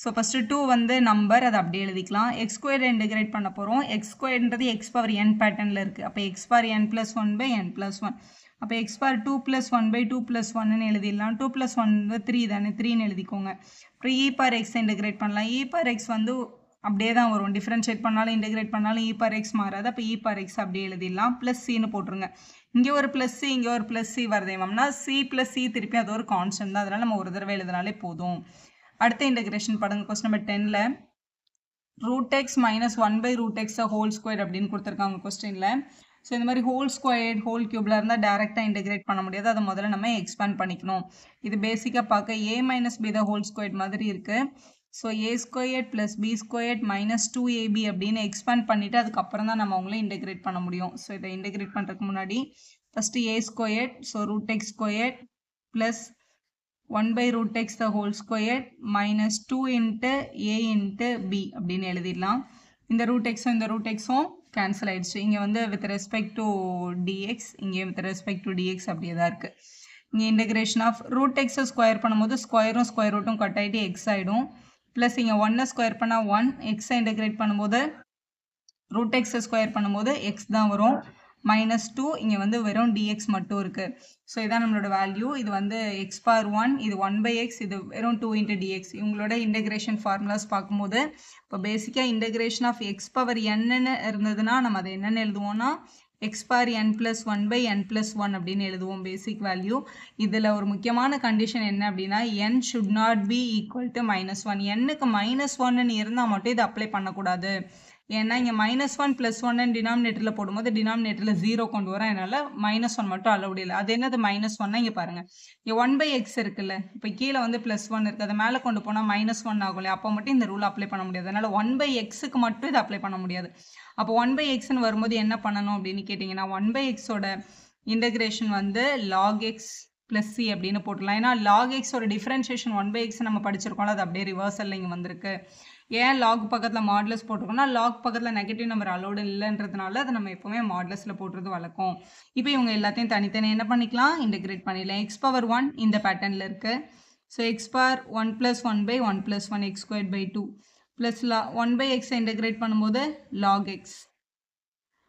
ஸோ ஃபஸ்ட்டு 2 வந்து நம்பர், அதை அப்படியே எழுதிக்கலாம். எக்ஸ் ஸ்கொயரை இன்டகிரேட் பண்ண போகிறோம். எக்ஸ் ஸ்கொயர்ன்றது எக்ஸ் பவர் என் பேட்டர்னில் இருக்குது. அப்போ எக்ஸ் பவர் n+1/n+1. அப்போ எக்ஸ் பவர் 2+1/2+1ன்னு எழுதிடலாம். 2+1 3 தானே, 3ன்னு எழுதிக்கோங்க. அப்புறம் இ பர் எக்ஸை இன்டகிரேட் பண்ணலாம். இ பர் எக்ஸ் வந்து அப்படியே தான் வரும். டிஃப்ரென்ஷியேட் பண்ணாலும் இன்டகிரேட் பண்ணாலும் இ பர் எக்ஸ் மாறாது. அப்போ இ பர் எக்ஸ் அப்படியே எழுதிடலாம். ப்ளஸ் சின்னு போட்டுருங்க. இங்கே ஒரு ப்ளஸ் சி, இங்கே ஒரு ப்ளஸ் சி வருதே மேம்னா சி ப்ளஸ் சி திருப்பி அது ஒரு கான்ஸ்டன்ட் தான். அதனால் நம்ம ஒரு தடவை எழுதினாலே போதும். அடுத்த இன்டகிரேஷன் படுங்க. கொஸ்டின் நம்பர் 10ல் √x - 1/√x ஹோல் ஸ்கொயர் அப்படின்னு கொடுத்துருக்காங்க கொஸ்டினில். ஸோ இந்த மாதிரி ஹோல் ஸ்கொயர் ஹோல் கியூப்ல இருந்தால் டேரெக்டாக இன்டகிரேட் பண்ண முடியாது. அதை முதல்ல நம்ம எக்ஸ்பேண்ட் பண்ணிக்கணும். இது பேசிக்காக பார்க்க a - b ஹோல் ஸ்கொயர் மாதிரி இருக்குது. ஸோ a² + b² - 2ab அப்படின்னு எக்ஸ்பேண்ட் பண்ணிவிட்டு அதுக்கப்புறம் தான் நம்ம அவங்கள இன்டகிரேட் பண்ண முடியும். ஸோ இதை இன்டகிரேட் பண்ணுறதுக்கு முன்னாடி first a², so √x² plus 1/√x whole square minus 2 into a into b அப்படின்னு எழுதிடலாம். இந்த √x-உம் இந்த √x-உம் கேன்சல் ஆயிடுச்சு. இங்கே வந்து வித் ரெஸ்பெக்ட் டு dx, இங்கே வித் ரெஸ்பெக்ட் டு dx அப்படியே தான் இருக்குது. இங்கே இன்டகிரேஷன் ஆஃப் √x ஸ்கொயர் பண்ணும்போது ஸ்கொயரும் ஸ்கொயர் ரூட்டும் கட் ஆகிட்டு எக்ஸ் ஆகிடும். ப்ளஸ் இங்கே 1 ஸ்கொயர் பண்ணால் 1, எக்ஸை இன்டகிரேட் பண்ணும்போது √x ஸ்கொயர் பண்ணும்போது எக்ஸ் தான் வரும். -2 இங்கே வந்து வெறும் dx மட்டும் இருக்குது. ஸோ இதான் நம்மளோட வேல்யூ. இது வந்து எக்ஸ் பவர் 1, இது 1/x, இது வெறும் 2 இன்ட்டு dx. இவங்களோட இன்டகிரேஷன் ஃபார்முலாஸ் பார்க்கும்போது இப்போ பேசிக்காக இன்டகிரேஷன் ஆஃப் எக்ஸ் பவர் என்னன்னு இருந்ததுன்னா நம்ம அதை என்னென்னு எழுதுவோம்னா எக்ஸ் பவர் n+1/n+1 அப்படின்னு எழுதுவோம் பேசிக் வேல்யூ. இதில் ஒரு முக்கியமான கண்டிஷன் என்ன அப்படின்னா n should not be equal to -1. n-க்கு -1ன்னு இருந்தால் மட்டும் இதை அப்ளை பண்ணக்கூடாது. ஏன்னா இங்கே -1 + 1 டினாமினேட்டரில் போடும்போது டினாமினேட்டரில் 0 கொண்டு வரோம். அதனால் -1 மட்டும் அலௌட் இல்லை. அது என்னது -1னா இங்கே பாருங்கள், இங்கே 1/x இருக்குல்ல, இப்போ கீழே வந்து +1 இருக்குது, அதை மேலே கொண்டு போனால் -1 ஆகும் இல்லையா, அப்போ மட்டும் இந்த ரூல் அப்ளை பண்ண முடியாது. அதனால் 1/xக்கு மட்டும் இதை அப்ளை பண்ண முடியாது. அப்போ 1/xன்னு வரும்போது என்ன பண்ணணும் அப்படின்னு கேட்டிங்கன்னா 1/xோட இன்டகிரேஷன் வந்து log x + c அப்படின்னு போட்டுடலாம். ஏன்னா log x ஒரு டிஃப்ரென்ஷியேஷன் 1/x நம்ம படிச்சிருக்கோம்ல, அது அப்படியே ரிவர்சலில் இங்கே வந்திருக்கு. ஏன் லாக் பக்கத்தில் மாடுலஸ் போட்டிருக்கோம்னா லாக் பக்கத்தில் நெகட்டிவ் நம்பர் அலோடு இல்லைன்றதுனால அதை நம்ம எப்போவுமே மாடுலஸில் போட்டுறது வழக்கம். இப்போ இவங்க எல்லாத்தையும் தனித்தனி என்ன பண்ணிக்கலாம், இன்டகிரேட் பண்ணிடலாம். எக்ஸ் பவர் 1 இந்த பேட்டர்னில் இருக்குது. So x power 1 + 1/1 + 1 x²/2 plus 1/x integrate பண்ணும்போது log x.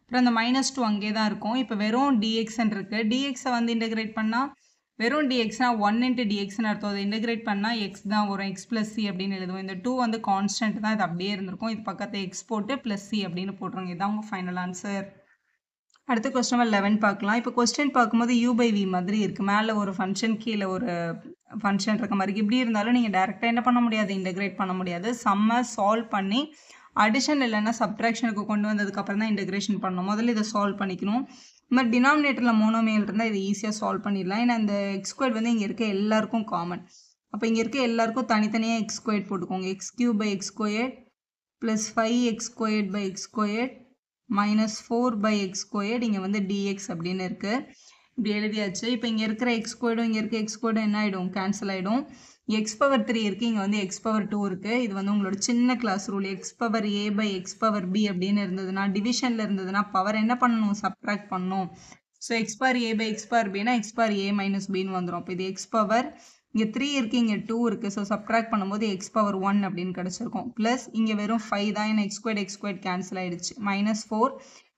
அப்புறம் அந்த -2 அங்கே தான் இருக்கும். இப்போ வெறும் dxன்னு இருக்குது. dxஐ வந்து இன்டகிரேட் பண்ணால் வெறும் dxனா 1 இன்ட்டு dxன்னு அர்த்தம். அதை இன்டகிரேட் பண்ணால் எக்ஸ் தான் வரும். எக்ஸ் ப்ளஸ் சி அப்படின்னு எழுதுவோம். இந்த 2 வந்து கான்ஸ்டன்ட் தான், இது அப்படியே இருந்திருக்கும். இது பக்கத்தில் எக்ஸ் போட்டு ப்ளஸ் சி அப்படின்னு போட்டுருங்க. இதுதான் உங்கள் ஃபைனல் ஆன்சர். அடுத்த கொஸ்டின் நம்பர் 11 பார்க்கலாம். இப்போ கொஸ்டின் பார்க்கும்போது u/v மாதிரி இருக்குது. மேலே ஒரு ஃபங்க்ஷன் கீழே ஒரு ஃபங்க்ஷன் இருக்க மாதிரி. இப்படி இருந்தாலும் நீங்கள் டேரெக்டாக என்ன பண்ண முடியாது, இன்டகிரேட் பண்ண முடியாது. சம்மை சால்வ் பண்ணி அடிஷன் இல்லைன்னா சப்ட்ராக்ஷனுக்கு கொண்டு வந்ததுக்கப்புறம் தான் இன்டகிரேஷன் பண்ணணும். முதல்ல இதை சால்வ் பண்ணிக்கணும். இந்த மாதிரி டினாமினேட்டரில் மோனோமியல் இருந்தால் இதை ஈஸியாக சால்வ் பண்ணிடலாம். ஏன்னா இந்த x² வந்து இங்கே இருக்க எல்லாருக்கும் காமன். அப்போ இங்கே இருக்க எல்லாருக்கும் தனித்தனியாக x² போட்டுக்கோங்க. x³/x² ப்ளஸ் 5x² -4/x² இங்கே வந்து dx அப்படின்னு இருக்குது. இப்படி எழுதியாச்சு. இப்போ இங்கே இருக்கிற x²டும் இங்கே இருக்க x² என்ன ஆகிடும், கேன்சல் ஆகிடும். எக்ஸ் பவர் 3 இருக்குது, இங்கே வந்து எக்ஸ் பவர் 2 இருக்குது. இது வந்து உங்களோட சின்ன class rule. X power a/x power b அப்படின்னு இருந்ததுன்னா, டிவிஷனில் இருந்ததுன்னா பவர் என்ன பண்ணணும், சப்ட்ராக்ட் பண்ணணும். So x power a/x power bனா எக்ஸ் பவர் a - bன்னு வந்துடும். அப்போ இது எக்ஸ் பவர் இங்கே 3 இருக்குது, இங்கே 2 இருக்குது. ஸோ சப்ட்ராக்ட் பண்ணும்போது எக்ஸ் பவர் 1 அப்படின்னு கிடச்சிருக்கும். ப்ளஸ் இங்கே வெறும் 5 தான், ஏன்னா எக்ஸ் ஸ்கொயர்ட் கேன்சல் ஆகிடுச்சு. -4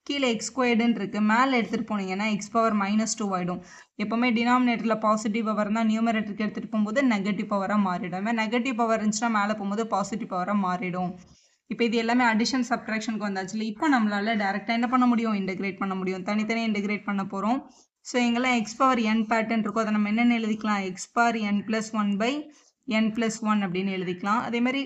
கீழே எக்ஸ் ஸ்கொயர்டுன்னு இருக்குது. மேலே எடுத்துகிட்டு போனீங்கன்னா எக்ஸ் பவர் -2 ஆகிடும். எப்போவுமே டினாமினேட்டரில் பாசிட்டிவ் பவர் இருந்தால் நியூமரேட்டருக்கு எடுத்துகிட்டு போகும்போது நெகட்டிவ் பவராக மாறிடும். நெகட்டிவ் பவர் இருந்துச்சுன்னா மேலே போகும்போது பாசிட்டிவ் பவராக மாறிடும். இப்போ இது எல்லாமே அடிஷன் சப்ட்ராக்ஷனுக்கு வந்தாச்சு. இப்போ நம்மளால் டேரெக்டாக என்ன பண்ண முடியும், இன்டெகிரேட் பண்ண முடியும். தனித்தனியாக இன்டெகிரேட் பண்ண போகிறோம். ஸோ எங்கெல்லாம் எக்ஸ் பவர் n பேட்டர்ன் இருக்கோ அதை நம்ம என்னென்னு எழுதிக்கலாம், எக்ஸ் பவர் n+1/n+1 அப்படின்னு எழுதிக்கலாம். அதேமாதிரி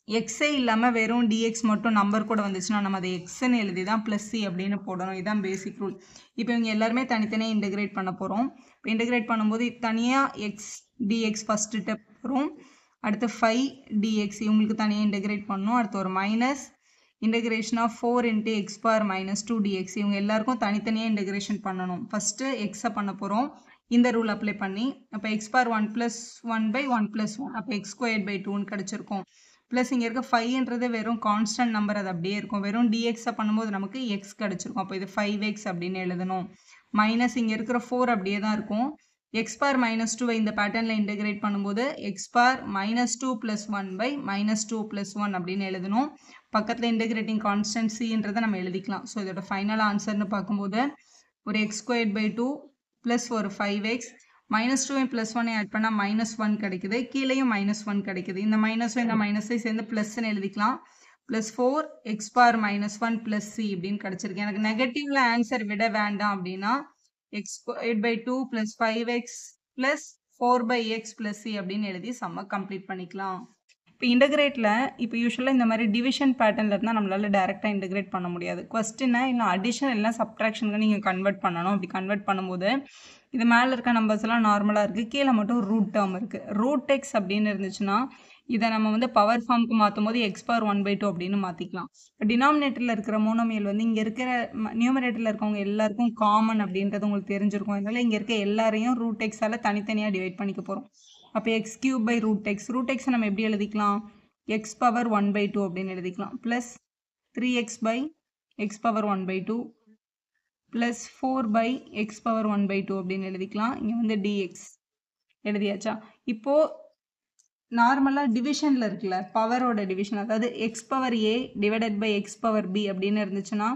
எக்ஸே இல்லாமல் வெறும் dx மட்டும் நம்பர் கூட வந்துச்சுன்னா நம்ம அதை எக்ஸ்ன்னு எழுதி தான் +c அப்படின்னு போடணும். இதுதான் பேசிக் ரூல். இப்போ இவங்க எல்லாருமே தனித்தனியாக இன்டெகிரேட் பண்ண போகிறோம். இப்போ இன்டெகிரேட் பண்ணும்போது தனியாக எக்ஸ் dx ஃபஸ்ட்டு ஸ்டெப் வரும். அடுத்து 5 dx இவங்களுக்கு தனியாக இன்டெகிரேட் பண்ணணும். அடுத்து ஒரு minus integration of 4 × x power -2 dx இவங்க எல்லாருக்கும் தனித்தனியாக இன்டெகிரேஷன் பண்ணணும். ஃபஸ்ட்டு எக்ஸை பண்ண போகிறோம். இந்த ரூல் அப்ளை பண்ணி அப்போ எக்ஸ் பவர் 1+1/1+1 அப்போ x²/2ன்னு கிடச்சிருக்கும். ப்ளஸ் இங்கே இருக்க 5ன்றது வெறும் கான்ஸ்டன்ட் நம்பர், அது அப்படியே இருக்கும். வெறும் dxஐ பண்ணும்போது நமக்கு எக்ஸ் கிடச்சிருக்கும். அப்போ இது 5x அப்படின்னு எழுதணும். மைனஸ் இங்கே இருக்கிற 4 அப்படியே தான் இருக்கும். எக்ஸ் பவர் -2 இந்த பேட்டர்னில் இன்டெகிரேட் பண்ணும்போது எக்ஸ் பவர் -2 + 1/-2 + 1 அப்படின்னு எழுதணும். பக்கத்தில் இன்டெகிரேட்டிங் கான்ஸ்டன்ட் cன்றதை நம்ம எழுதிக்கலாம். ஸோ இதோட ஃபைனல் ஆன்சர்னு பார்க்கும்போது ஒரு x²/2 ப்ளஸ் ஒரு 5x -2 + 1 ஆட் பண்ணால் -1 கிடைக்குது. கீழேயும் -1 கிடைக்குது. இந்த மைனஸும் இந்த மைனஸை சேர்ந்து ப்ளஸ்ன்னு எழுதிக்கலாம். +4 x பவர் -1 + c அப்படின்னு கிடச்சிருக்கு. எனக்கு நெகட்டிவ்ல ஆன்சர் விட வேண்டாம் அப்படின்னா x²/2 + 5x + 4/x + c அப்படின்னு எழுதி சம்ம கம்ப்ளீட் பண்ணிக்கலாம். இப்போ இன்டெகிரேட்டில் இப்போ யூஸ்வலாக இந்த மாதிரி டிவிஷன் பேட்டர்னில் இருந்தால் நம்மளால் டேரெக்டாக இன்டெகிரேட் பண்ண முடியாது. கொஸ்டினை இன்னும் அடிஷன் எல்லாம் சப்ட்ராக்ஷனுக்கு நீங்கள் கன்வெர்ட் பண்ணணும். அப்படி கன்வெர்ட் பண்ணும்போது இது மேலே இருக்க நம்பர்ஸ் எல்லாம் நார்மலாக இருக்குது, கீழே மட்டும் ரூட் டேர்ம் இருக்குது. ரூட் எக்ஸ் அப்படின்னு இருந்துச்சுன்னா இதை நம்ம வந்து பவர் ஃபார்முக்கு மாற்றும் போது எக்ஸ் பவர் 1/2 அப்படின்னு மாற்றிக்கலாம். இப்போ டினாமினேட்டரில் இருக்கிற மோனோமியல் வந்து இங்கே இருக்கிற நியூமரேட்டரில் இருக்கவங்க எல்லாருக்கும் காமன் அப்படின்றது உங்களுக்கு தெரிஞ்சிருக்கும். அதனால இங்கே இருக்க எல்லாரையும் ரூட் எக்ஸால் தனித்தனியாக டிவைட் பண்ணிக்க போகிறோம். அப்போ x³ ரூட் எக்ஸை நம்ம எப்படி எழுதிக்கலாம், எக்ஸ் பவர் 1/2 அப்படின்னு எழுதிக்கலாம். Plus 3x/x power 1/2 plus 4/x power 1/2 அப்படின்னு எழுதிக்கலாம். இங்கே வந்து dx எழுதியாச்சா. இப்போது நார்மலாக டிவிஷனில் இருக்குல்ல, பவரோட டிவிஷன், அதாவது x power a / x power b அப்படின்னு இருந்துச்சுன்னா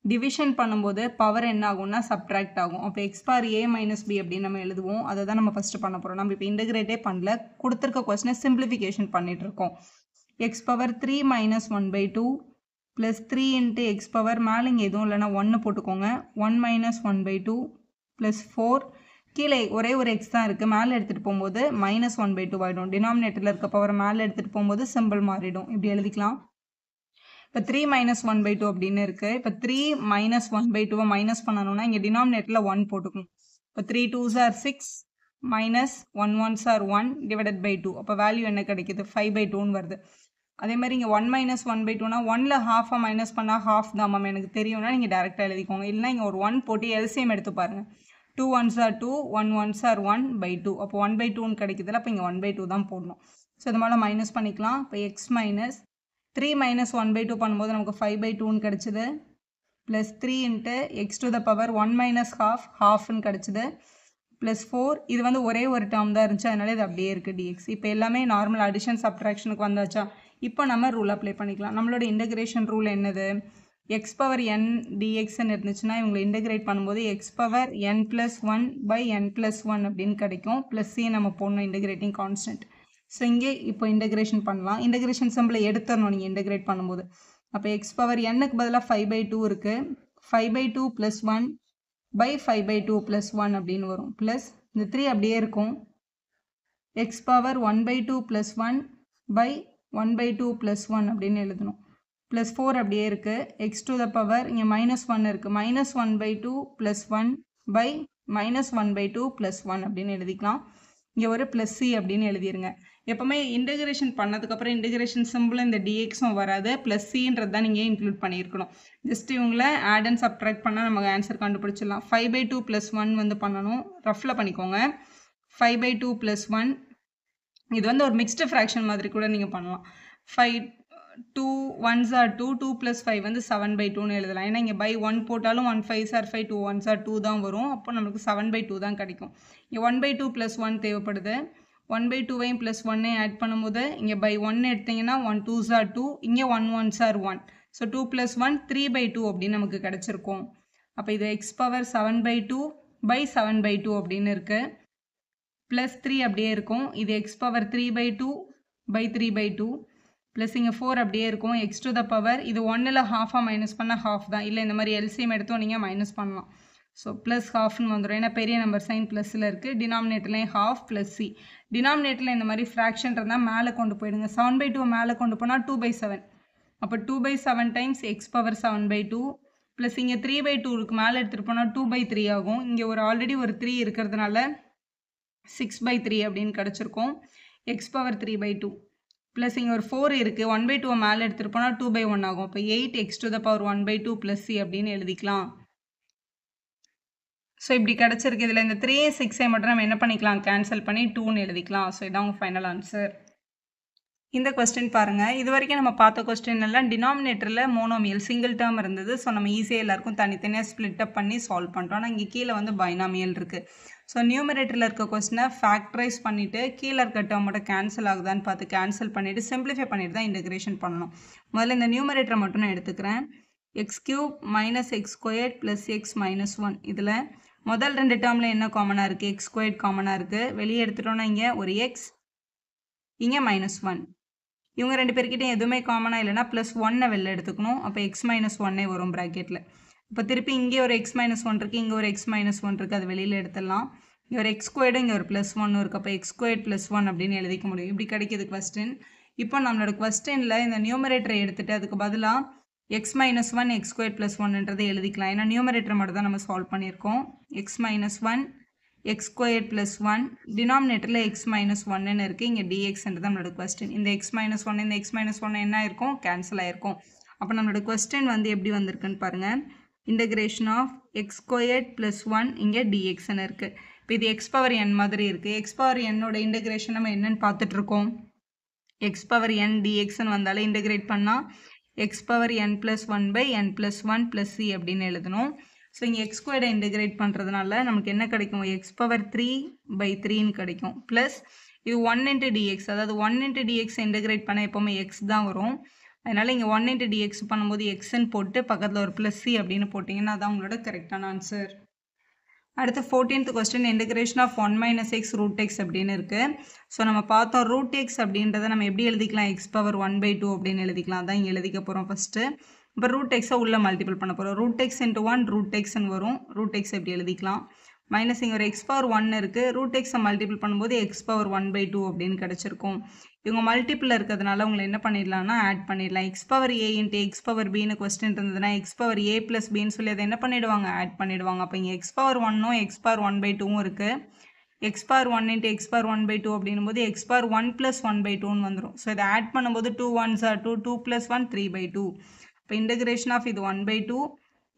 டிவிஷன் பண்ணும்போது பவர் என்ன ஆகும்னா சப்ட்ராக்ட் ஆகும். அப்போ எக்ஸ் பவர் a - b அப்படின்னு நம்ம எழுதுவோம். அதை தான் நம்ம ஃபஸ்ட்டு பண்ண போகிறோம். நம்ம இப்போ இன்டெகிரேட்டே பண்ணல, கொடுத்துருக்க கொஸ்டினை சிம்பிளிஃபிகேஷன் பண்ணிட்டு இருக்கோம். X power 3 - 1/2 plus 3 × x power மேலே இங்கே எதுவும் இல்லைன்னா 1 போட்டுக்கோங்க. 1 - 1/2 ப்ளஸ் 4 கீழே ஒரே ஒரு எக்ஸ் தான் இருக்குது, மேலே எடுத்துகிட்டு போகும்போது -1/2 ஆகிடும். டினாமினேட்டரில் இருக்க பவர் மேலே எடுத்துகிட்டு போகும்போது சிம்பிள் மாறிடும். இப்படி எழுதிக்கலாம். இப்போ 3 - 1/2 அப்படின்னு இருக்குது. இப்போ 3 - 1/2 மைனஸ் பண்ணணும்னா இங்கே டினாமினேட்டரில் 1 போட்டுக்கணும். இப்போ 3 2s are 6 - 1 1s are 1 /2. அப்போ வேல்யூ என்ன கிடைக்குது, 5/2ன்னு வருது. அதே மாதிரி இங்கே 1 - 1/2னா 1ல் ஹாஃபை மைனஸ் பண்ணால் ஹாஃப் தான் மேம் எனக்கு தெரியும்னா நீங்கள் டேரெக்டாக எழுதிக்கோங்க. இல்லைனா இங்கே ஒரு 1 போட்டு எல்சிஎம் எடுத்து பாருங்கள். 2 1s are 2 1 1s are 1/2. அப்போ 1/2ன்னு கிடைக்குதுல, அப்போ இங்கே 1/2 தான் போடணும். ஸோ இது மாதிரி மைனஸ் பண்ணிக்கலாம். இப்போ x - 3 - 1/2 பண்ணும்போது நமக்கு 5/2ன்னு கிடச்சிது. Plus 3 × x to the power 1 - halfன்னு கிடச்சிது. ப்ளஸ் 4 இது வந்து ஒரே ஒரு டேர்ம் தான் இருந்துச்சு, அதனால இது அப்படியே இருக்குது dx. இப்போ எல்லாமே நார்மல் அடிஷன் சப்ட்ராக்ஷனுக்கு வந்தாச்சா. இப்போ நம்ம ரூல் அப்ளை பண்ணிக்கலாம். நம்மளோட இன்டெகிரேஷன் ரூல் என்னது, எக்ஸ் பவர் n dxன்னு இருந்துச்சுன்னா இவங்களை இன்டெகிரேட் பண்ணும்போது எக்ஸ் பவர் n+1/n+1 அப்படின்னு கிடைக்கும். ப்ளஸ் c நம்ம போடணும் இன்டெகிரேட்டிங் கான்ஸ்டன்ட். ஸோ இங்கே இப்போ இன்டெகிரேஷன் பண்ணலாம். இன்டெகிரேஷன் சிம்பிளை எடுத்துடணும் நீங்கள் இன்டெகிரேட் பண்ணும்போது. அப்போ எக்ஸ் பவர் n-க்கு பதிலாக 5/2 இருக்குது. 5/2 + 1/5/2 + 1 அப்படின்னு வரும். ப்ளஸ் இந்த 3 அப்படியே இருக்கும். எக்ஸ் பவர் 1/2 + 1/1/2 + 1 அப்படின்னு எழுதணும். ப்ளஸ் 4 அப்படியே இருக்குது. எக்ஸ் டு த பவர் இங்கே -1 இருக்குது. -1/2 + 1/-1/2 + 1 அப்படின்னு எழுதிக்கலாம். இங்கே ஒரு ப்ளஸ் c அப்படின்னு எழுதிருங்க. எப்போவுமே இன்டெகிரேஷன் பண்ணதுக்கப்புறம் இன்டெகிரேஷன் சிம்பிள் இந்த dxம் வராது, ப்ளஸ் cன்றது தான் நீங்கள் இன்க்ளூட் பண்ணியிருக்கணும். ஜஸ்ட் இவங்களை ஆட் அண்ட் சப்ட்ராக்ட் பண்ணால் நமக்கு ஆன்சர் கண்டுபிடிச்சிடலாம். 5/2 + 1 வந்து பண்ணணும், ரஃப்பில் பண்ணிக்கோங்க. 5/2 + 1 இது வந்து ஒரு மிக்ஸ்டு ஃப்ராக்ஷன் மாதிரி கூட நீங்கள் பண்ணலாம். 2 1s are 2 2 + 5 வந்து 7/2ன்னு எழுதலாம். ஏன்னா இங்கே by 1 போட்டாலும் 1 5s are 5 2 1s are 2 தான் வரும். அப்போ நமக்கு 7/2 தான் கிடைக்கும். இங்கே 1/2 + 1 தேவைப்படுது. 1/2 + 1 ஆட் பண்ணும்போது இங்கே by 1 எடுத்தீங்கன்னா 1 2s are 2, இங்கே 1 1s are 1. ஸோ 2 + 1 3/2 அப்படின்னு நமக்கு கிடச்சிருக்கும். அப்போ இது x^7/2 அப்படின்னு இருக்கு. ப்ளஸ் 3 அப்படியே இருக்கும். இது x^3/2 ப்ளஸ் இங்கே 4 அப்படியே இருக்கும். x⁴ இது 1ல் ஹாஃபாக மைனஸ் பண்ணால் ஹாஃப் தான். இல்லை இந்த மாதிரி எல்சிஎம் எடுத்தோம் நீங்கள் மைனஸ் பண்ணலாம். ஸோ ப்ளஸ் ஹாஃப்னு வந்துடும். ஏன்னா பெரிய நம்பர் சைன் ப்ளஸில் இருக்குது. டினாமினேட்டர்லேயும் ஹாஃப் ப்ளஸ் சி. டினாமினேட்டரில் இந்த மாதிரி ஃப்ராக்ஷன் இருந்தால் மேலே கொண்டு போயிடுங்க. 7/2 மேலே கொண்டு போனால் 2/7. அப்போ 2/7 டைம்ஸ் x⁴7/2 ப்ளஸ் இங்கே 3/2க்கு மேலே எடுத்துகிட்டு போனால் 2/3 ஆகும். இங்கே ஆல்ரெடி ஒரு 3 இருக்கிறதுனால 6/3 அப்படின்னு கிடச்சிருக்கும். x⁴3/2 ப்ளஸ் இங்கே ஒரு 4 இருக்குது. 1/2 மேலே எடுத்துகிட்டு போனால் 2/1 ஆகும். அப்போ 8x⁴1/2 ப்ளஸ் சி அப்படின்னு எழுதிக்கலாம். ஸோ இப்படி கிடச்சிருக்கு. இதில் இந்த 3 6 மட்டும் நம்ம என்ன பண்ணிக்கலாம், கேன்சல் பண்ணி 2ன்னு எழுதிக்கலாம். ஸோ இதான் உங்கள் ஃபைனல் ஆன்சர். இந்த கொஸ்டின் பாருங்கள். இது வரைக்கும் நம்ம பார்த்த கொஸ்டின் எல்லாம் டினாமினேட்டரில் மோனோமியல் சிங்கிள் டேர்ம் இருந்தது. ஸோ நம்ம ஈஸியாக எல்லாருக்கும் தனித்தனியாக ஸ்ப்ளிட் அப் பண்ணி சால்வ் பண்ணுறோம். ஆனால் இங்கே கீழே வந்து பைனாமியல் இருக்குது. ஸோ நியூமரேட்டரில் இருக்க கொஸ்டினை ஃபேக்டரைஸ் பண்ணிவிட்டு கீழே இருக்க டேர்மோட கேன்சல் ஆகுதான்னு பார்த்து கேன்சல் பண்ணிவிட்டு சிம்பிளிஃபை பண்ணிட்டு தான் இன்டெகிரேஷன் பண்ணணும். முதல்ல இந்த நியூமரேட்டரை மட்டும் நான் எடுத்துக்கிறேன். x³ - x² + x - 1. இதில் முதல் 2 டேர்மில் என்ன காமனாக இருக்குது, x² காமனாக இருக்குது. வெளியே எடுத்துட்டோன்னா இங்கே ஒரு x, இங்கே -1. இவங்க 2 பேர்கிட்டையும் எதுவுமே காமனாக இல்லைனா +1 வெளில எடுத்துக்கணும். அப்போ x - 1 வரும் ப்ராக்கெட்டில். இப்போ திருப்பி இங்கே ஒரு x - 1 இருக்குது, இங்கே ஒரு x - 1 இருக்குது. அது வெளியில் எடுத்துடலாம். இங்கே ஒரு x², இங்கே ஒரு +1 இருக்குது. அப்போ x² + 1 அப்படின்னு எழுதிக்க முடியும். இப்படி கிடைக்கிது கொஸ்டின். இப்போ நம்மளோட கொஸ்டினில் இந்த நியூமரேட்டரை எடுத்துகிட்டு அதுக்கு பதிலாக x - 1 x² + 1ன்றதை எழுதிக்கலாம். ஏன்னா நியூமரேட்டர் மட்டும் தான் நம்ம சால்வ் பண்ணியிருக்கோம். x - 1 x² + 1 டினாமினேட்டரில் x - 1ன்னு இருக்குது. இங்கே dxன்றது நம்மளோட கொஸ்டின். இந்த x - 1 இந்த x - 1 என்ன ஆயிருக்கும், கேன்சல் ஆயிருக்கும். அப்போ நம்மளோட கொஸ்டின் வந்து எப்படி வந்திருக்குன்னு பாருங்கள். இன்டகிரேஷன் ஆஃப் x² + 1 இங்கே dxன்னு இருக்குது. இப்போ இது x⁴n மாதிரி இருக்குது. x⁴nோட இன்டகிரேஷன் நம்ம என்னன்னு பார்த்துட்ருக்கோம். x⁴n dxன்னு வந்தாலே இன்டகிரேட் பண்ணால் x⁴n + 1/n + 1 + c அப்படின்னு எழுதணும். ஸோ இங்கே x² இன்டகிரேட் பண்ணுறதுனால நமக்கு என்ன கிடைக்கும், x⁴3/3ன்னு கிடைக்கும். ப்ளஸ் இது 1 × dx, அதாவது 1 × dx இன்டகிரேட் பண்ண எப்போவுமே x தான் வரும். அதனால் இங்கே 1 × dx பண்ணும்போது xன்னு போட்டு பக்கத்தில் ஒரு +c அப்படின்னு போட்டிங்கன்னா அதான் உங்களோட கரெக்டான ஆன்சர். அடுத்து 14th question integration of 1 - x √x அப்படின்னு இருக்குது. ஸோ நம்ம பார்த்தோம் √x அப்படின்றத நம்ம எப்படி எழுதிக்கலாம், x⁴1/2 அப்படின்னு எழுதிக்கலாம். அதான் இங்கே எழுதிக்க போகிறோம் ஃபஸ்ட்டு. இப்போ √x உள்ளே மல்டிபிள் பண்ண போகிறோம். √x × 1 √xன்னு வரும். √x எப்படி எழுதிக்கலாம். மைனஸ் இங்கே ஒரு x⁴1 இருக்குது. √x மல்டிபிள் பண்ணும்போது x⁴1/2 அப்படின்னு கிடச்சிருக்கும். இவங்க மல்டிபிள் இருக்கிறதுனால உங்களை என்ன பண்ணிடலாம்னா ஆட் பண்ணிடலாம். x⁴a × x⁴bன்னு கொஸ்டின் இருந்ததுன்னா x⁴a + bன்னு சொல்லி அதை என்ன பண்ணிவிடுவாங்க, ஆட் பண்ணிவிடுவாங்க. அப்போ இங்கே x⁴1ம் x⁴1/2வும் இருக்குது. x⁴1 × x⁴1/2 அப்படின்னும் போது x⁴1 + 1/2ன்னு வந்துடும். ஸோ இதை ஆட் பண்ணும்போது 2 1s are 2, 2 + 1 3/2. இப்போ இன்டகிரேஷன் ஆஃப் இது 1/2,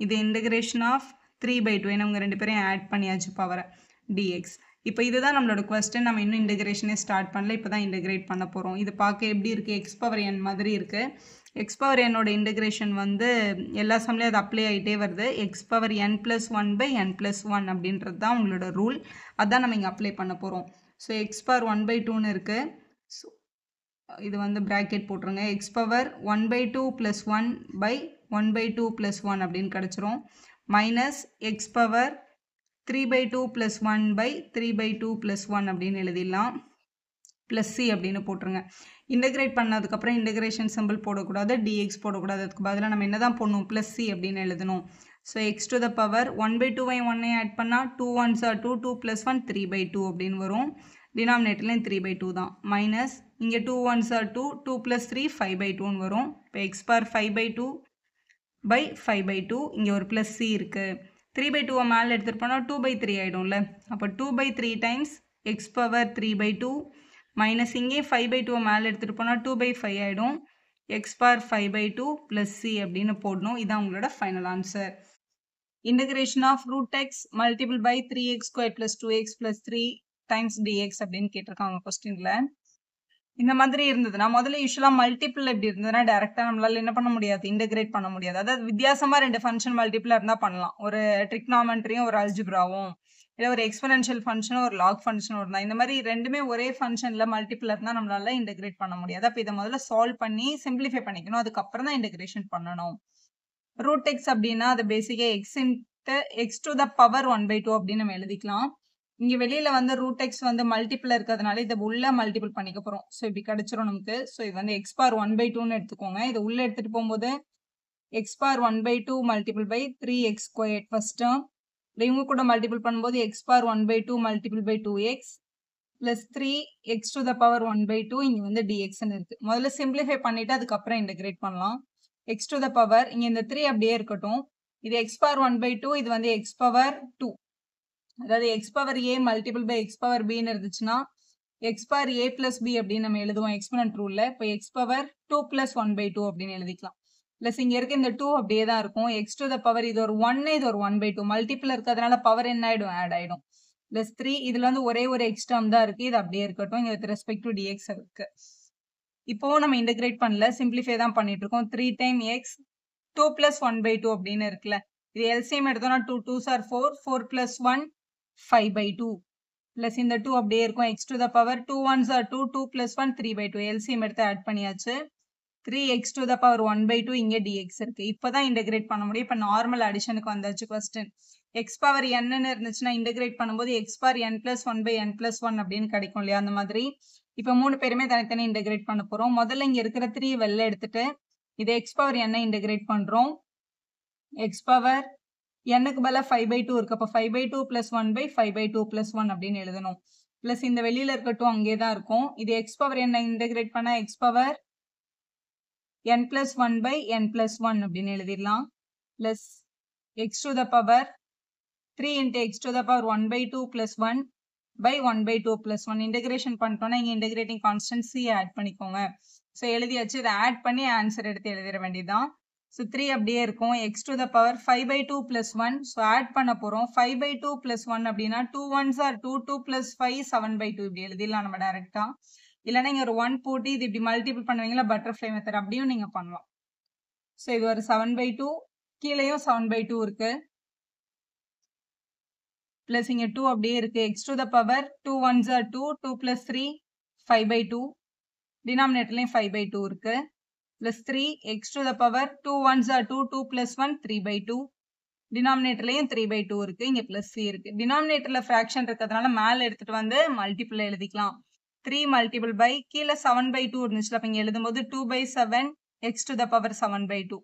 இது இன்டகிரேஷன் ஆஃப் 3/2. ஏன்னா உங்கள் 2 பேரையும் ஆட் பண்ணியாச்சு பவரை dx. இப்போ இதுதான் நம்மளோட கொஸ்டின். நம்ம இன்னும் இன்டகிரேஷனே ஸ்டார்ட் பண்ணல. இப்போ தான் இன்டகிரேட் பண்ண போகிறோம். இது பார்க்க எப்படி இருக்குது, x⁴n மாதிரி இருக்குது. x⁴nோட இன்டகிரேஷன் வந்து எல்லா சம்லேயும் அது அப்ளை ஆகிட்டே வருது. x⁴n + 1/n + 1 அப்படின்றது தான் உங்களோட ரூல். அதான் நம்ம இங்கே அப்ளை பண்ண போகிறோம். ஸோ x⁴1/2ன்னு இருக்குது. ஸோ இது வந்து ப்ராக்கெட் போட்டுருங்க. x⁴1/2 + 1/1/2 + 1 அப்படின்னு கிடச்சிரும். மைனஸ் x⁴3/2 + 1/3/2 + 1 அப்படின்னு எழுதிடலாம். ப்ளஸ் சி அப்படின்னு போட்டுருங்க. இன்டகிரேட் பண்ணதுக்கப்புறம் இன்டகிரேஷன் சிம்பிள் போடக்கூடாது, dx போடக்கூடாது. அதுக்கு பதிலாக நம்ம என்ன தான் போடணும், ப்ளஸ் சி அப்படின்னு எழுதணும். ஸோ x⁴ 1/2 1 ஆட் பண்ணால் 2 1s are 2, 2 + 1 3/2 அப்படின்னு வரும். டினாமினேட்டர்லேயும் 3/2 தான். மைனஸ் இங்கே 2 1s are 2, 2 + 3 5/2ன்னு வரும். இப்போ x⁴5/2/5/2 இங்கே ஒரு ப்ளஸ் சி இருக்குது. 3/2 மேலே எடுத்துகிட்டு போனால் 2/3 ஆகிடும்ல. அப்போ 2/3 டைம்ஸ் x⁴3/2 மைனஸ் இங்கே 5/2 மேலே எடுத்துகிட்டு போனால் 2/5 ஆகிடும். x⁴5/2 + c அப்படின்னு போடணும். இதான் உங்களோட final answer. Integration of √x multiple by 3x² + 2x + 3 times dx அப்படின்னு கேட்டிருக்காங்க கொஸ்டினில். இந்த மாதிரி இருந்ததுன்னா முதல்ல யூஸ்வலாக மல்டிபிள் எப்படி இருந்ததுன்னா டேரெக்டாக நம்மளால் என்ன பண்ண முடியாது, இன்டகிரேட் பண்ண முடியாது. அதாவது வித்தியாசமாக 2 ஃபங்க்ஷன் மல்டிபிளாக இருந்தால் பண்ணலாம். ஒரு ட்ரிக்னாமெண்ட்ரியும் ஒரு அல்ஜிப்ராவும் இல்ல ஒரு எக்ஸ்போனென்ஷியல் ஃபங்ஷன் ஒரு லாக் ஃபங்ஷன் இருந்தா இந்த மாதிரி ரெண்டுமே ஒரே ஃபங்ஷன்ல மல்டிபிள் இருந்தா நம்மளால இன்டகிரேட் பண்ண முடியாது. அப்ப இதை முதல்ல சால்வ் பண்ணி சிம்பிளிஃபை பண்ணிக்கணும். அதுக்கப்புறம் தான் இன்டகிரேஷன் பண்ணணும். ரூட் எக்ஸ் அப்படின்னா அது பேசிக்கா X into X to the power 1/2 அப்படின்னு நம்ம எழுதிக்கலாம். இங்க வெளியில வந்து ரூட் எக்ஸ் வந்து மல்டிபிள் இருக்கிறதுனால இதை உள்ள மல்டிபிள் பண்ணிக்க போறோம். ஸோ இப்படி கிடைச்சிரும் நமக்கு. ஸோ இது வந்து எக்ஸ் பார் 1/2ன்னு எடுத்துக்கோங்க. இதை உள்ள எடுத்துட்டு போகும்போது x power 1/2 multiple by 3x square first term. இவங்க கூட மல்டிபிள் பண்ணும்போது x power 1/2 multiple by 2x plus 3x to the power 1/2 இங்க வந்து dxன்னு இருக்கு. முதல்ல சிம்பிளிஃபை பண்ணிட்டு அதுக்கப்புறம் இன்டகிரேட் பண்ணலாம். எக்ஸ் டு த பவர் இங்க இந்த 3 அப்படியே இருக்கட்டும். இது எக்ஸ் பவர் 1/2 இது வந்து எக்ஸ் பவர் 2. அதாவது x power a multiple by x power பின்னு இருந்துச்சுன்னா x power a plus b அப்படின்னு நம்ம எழுதுவோம் எக்ஸ்போனன்ட் ரூல்ல. இப்போ எக்ஸ் பவர் 2 பிளஸ் 1/2 அப்படின்னு எழுதிக்கலாம். பிளஸ் இங்க இருக்க இந்த 2 அப்படியே தான் இருக்கும். எக்ஸ் டு த பவர் இது ஒரு 1 இது ஒரு 1/2 மல்டிபிள் இருக்கிறதுனால பவர் என்ன ஆயிடும் ஆட் ஆயிடும். பிளஸ் 3 இதுல வந்து ஒரே ஒரு எக்ஸ் டேர்ம் தான் இருக்கு. இது அப்படியே இருக்கட்டும். இங்க வித் ரெஸ்பெக்ட் டு டிஎக்ஸ் இருக்கு. இப்போ நம்ம இன்டகிரேட் பண்ணல சிம்பிளிஃபை தான் பண்ணிட்டு இருக்கோம். 3 டைம் எக்ஸ் 2 பிளஸ் 1/2 அப்படின்னு இருக்குல்ல. இது எல்சிஎம் எடுத்தோம்னா 2 2s are 4 4 பிளஸ் 1 5/2 பிளஸ் இந்த 2 அப்படியே இருக்கும். X to the power 2 1s are 2 2 plus 1 3/2 LCM எடுத்து ஆட் பண்ணியாச்சு. 3x to the power 1/2 இங்கே dx இருக்கு. இப்பதான் இன்டகிரேட் பண்ண முடியும். இப்ப நார்மல் அடிஷனுக்கு வந்தாச்சு. கொஸ்டின் எக்ஸ் பவர் n இருந்துச்சுன்னா இன்டகிரேட் பண்ணும்போது X power n plus 1/n+1 அப்படின்னு கிடைக்கும் இல்லையா, அந்த மாதிரி. இப்ப 3 பேருமே தனித்தனி இன்டகிரேட் பண்ண போறோம். முதல்ல இங்க இருக்கிற 3 வெளில எடுத்துட்டு இது எக்ஸ் பவர் n இன்டகிரேட் பண்றோம். எக்ஸ் பவர் n-க்கு பதிலா 5/2 இருக்கு. அப்ப 5/2 பிளஸ் 1/5/2 பிளஸ் 1 அப்படின்னு எழுதணும். பிளஸ் இந்த வெளியில இருக்கட்டும் அங்கே தான் இருக்கும். இது எக்ஸ் பவர் n இன்டகிரேட் பண்ணா x power n plus 1 by n plus 1 அப்படின்னு எழுதிடலாம். plus x to the power 3 into x to the power 1/2 plus 1 by 1/2 plus 1 integration பண்ணிட்டோம்னா இங்க இன்டகிரேட்டிங் கான்ஸ்டன்ட் c ஆட் பண்ணிக்கோங்க. ஸோ எழுதியாச்சு. இதை ஆட் பண்ணி answer எடுத்து எழுதிட வேண்டியதுதான். ஸோ 3 அப்படியே இருக்கும். x to the power 5/2 plus 1. So add பண்ண போறோம். 5/2 plus 1 அப்படின்னா 2 1s are 2 2 plus 5 7/2 இப்படி எழுதிடலாம் நம்ம டைரக்டா. இல்லைன்னா இங்க ஒரு 1 போட்டு இது இப்படி மல்டிபிள் பண்ணுவீங்களா பட்டர்ஃப்ளை மெத்தட், அப்படியும் நீங்க பண்ணலாம். ஸோ இது ஒரு 7/2 கீழேயும் 7/2 இருக்கு. பிளஸ் இங்க 2 அப்படியே இருக்கு. X to the power 2 1s are 2 2 plus 3 5/2 டினாமினேட்டர்லயும் 5/2 இருக்கு. Plus 3 X to the power 2 1s are 2 2 plus 1 3/2 டினாமினேட்டர்லயும் 3/2 இருக்கு. இங்க பிளஸ் c இருக்கு. டினாமினேட்டர்ல ஃபிராக்ஷன் இருக்கிறதுனால மேல எடுத்துட்டு வந்து மல்டிபிள் எழுதிக்கலாம். 3 மல்டிபிள் பை கீழே 7/2 இருந்துச்சுல, அப்ப இங்க எழுதும்போது 2/7 X to the power 7/2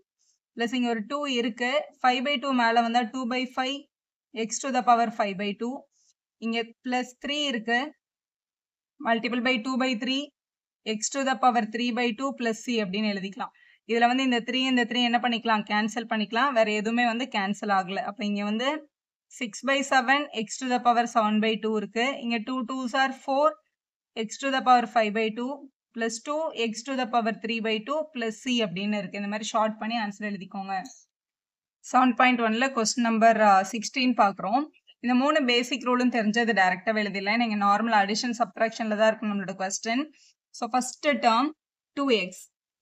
plus இங்க ஒரு 2 இருக்கு. 5/2 மேல வந்தா 2/5 எக்ஸ் டு த பவர் 5/2 இங்க பிளஸ் 3 இருக்கு. Multiple by 2/3 x to the power 3/2 plus c அப்படின்னு எழுதிக்கலாம். இதுல வந்து இந்த 3 என்ன பண்ணிக்கலாம், கேன்சல் பண்ணிக்கலாம். வேற எதுவுமே வந்து கேன்சல் ஆகல. அப்ப இங்க வந்து 6/7 எக்ஸ் டு த பவர் 7/2 இருக்கு. இங்க 2 2s are 4 x to the power 5/2 plus 2 x to the power 3/2 plus c அப்படின்னு இருக்கு. இந்த மாதிரி ஷார்ட் பண்ணி ஆன்சர் எழுதிக்கோங்க. 7.1ல கொஸ்டின் நம்பர் 16 பார்க்குறோம். இந்த 3 பேசிக் ரூலும் தெரிஞ்சது டைரக்டாக எழுதிடலாம். நீங்கள் நார்மல் அடிஷன் சப்ட்ராக்ஷனில் தான் இருக்கும் நம்மளோட question. So first term 2x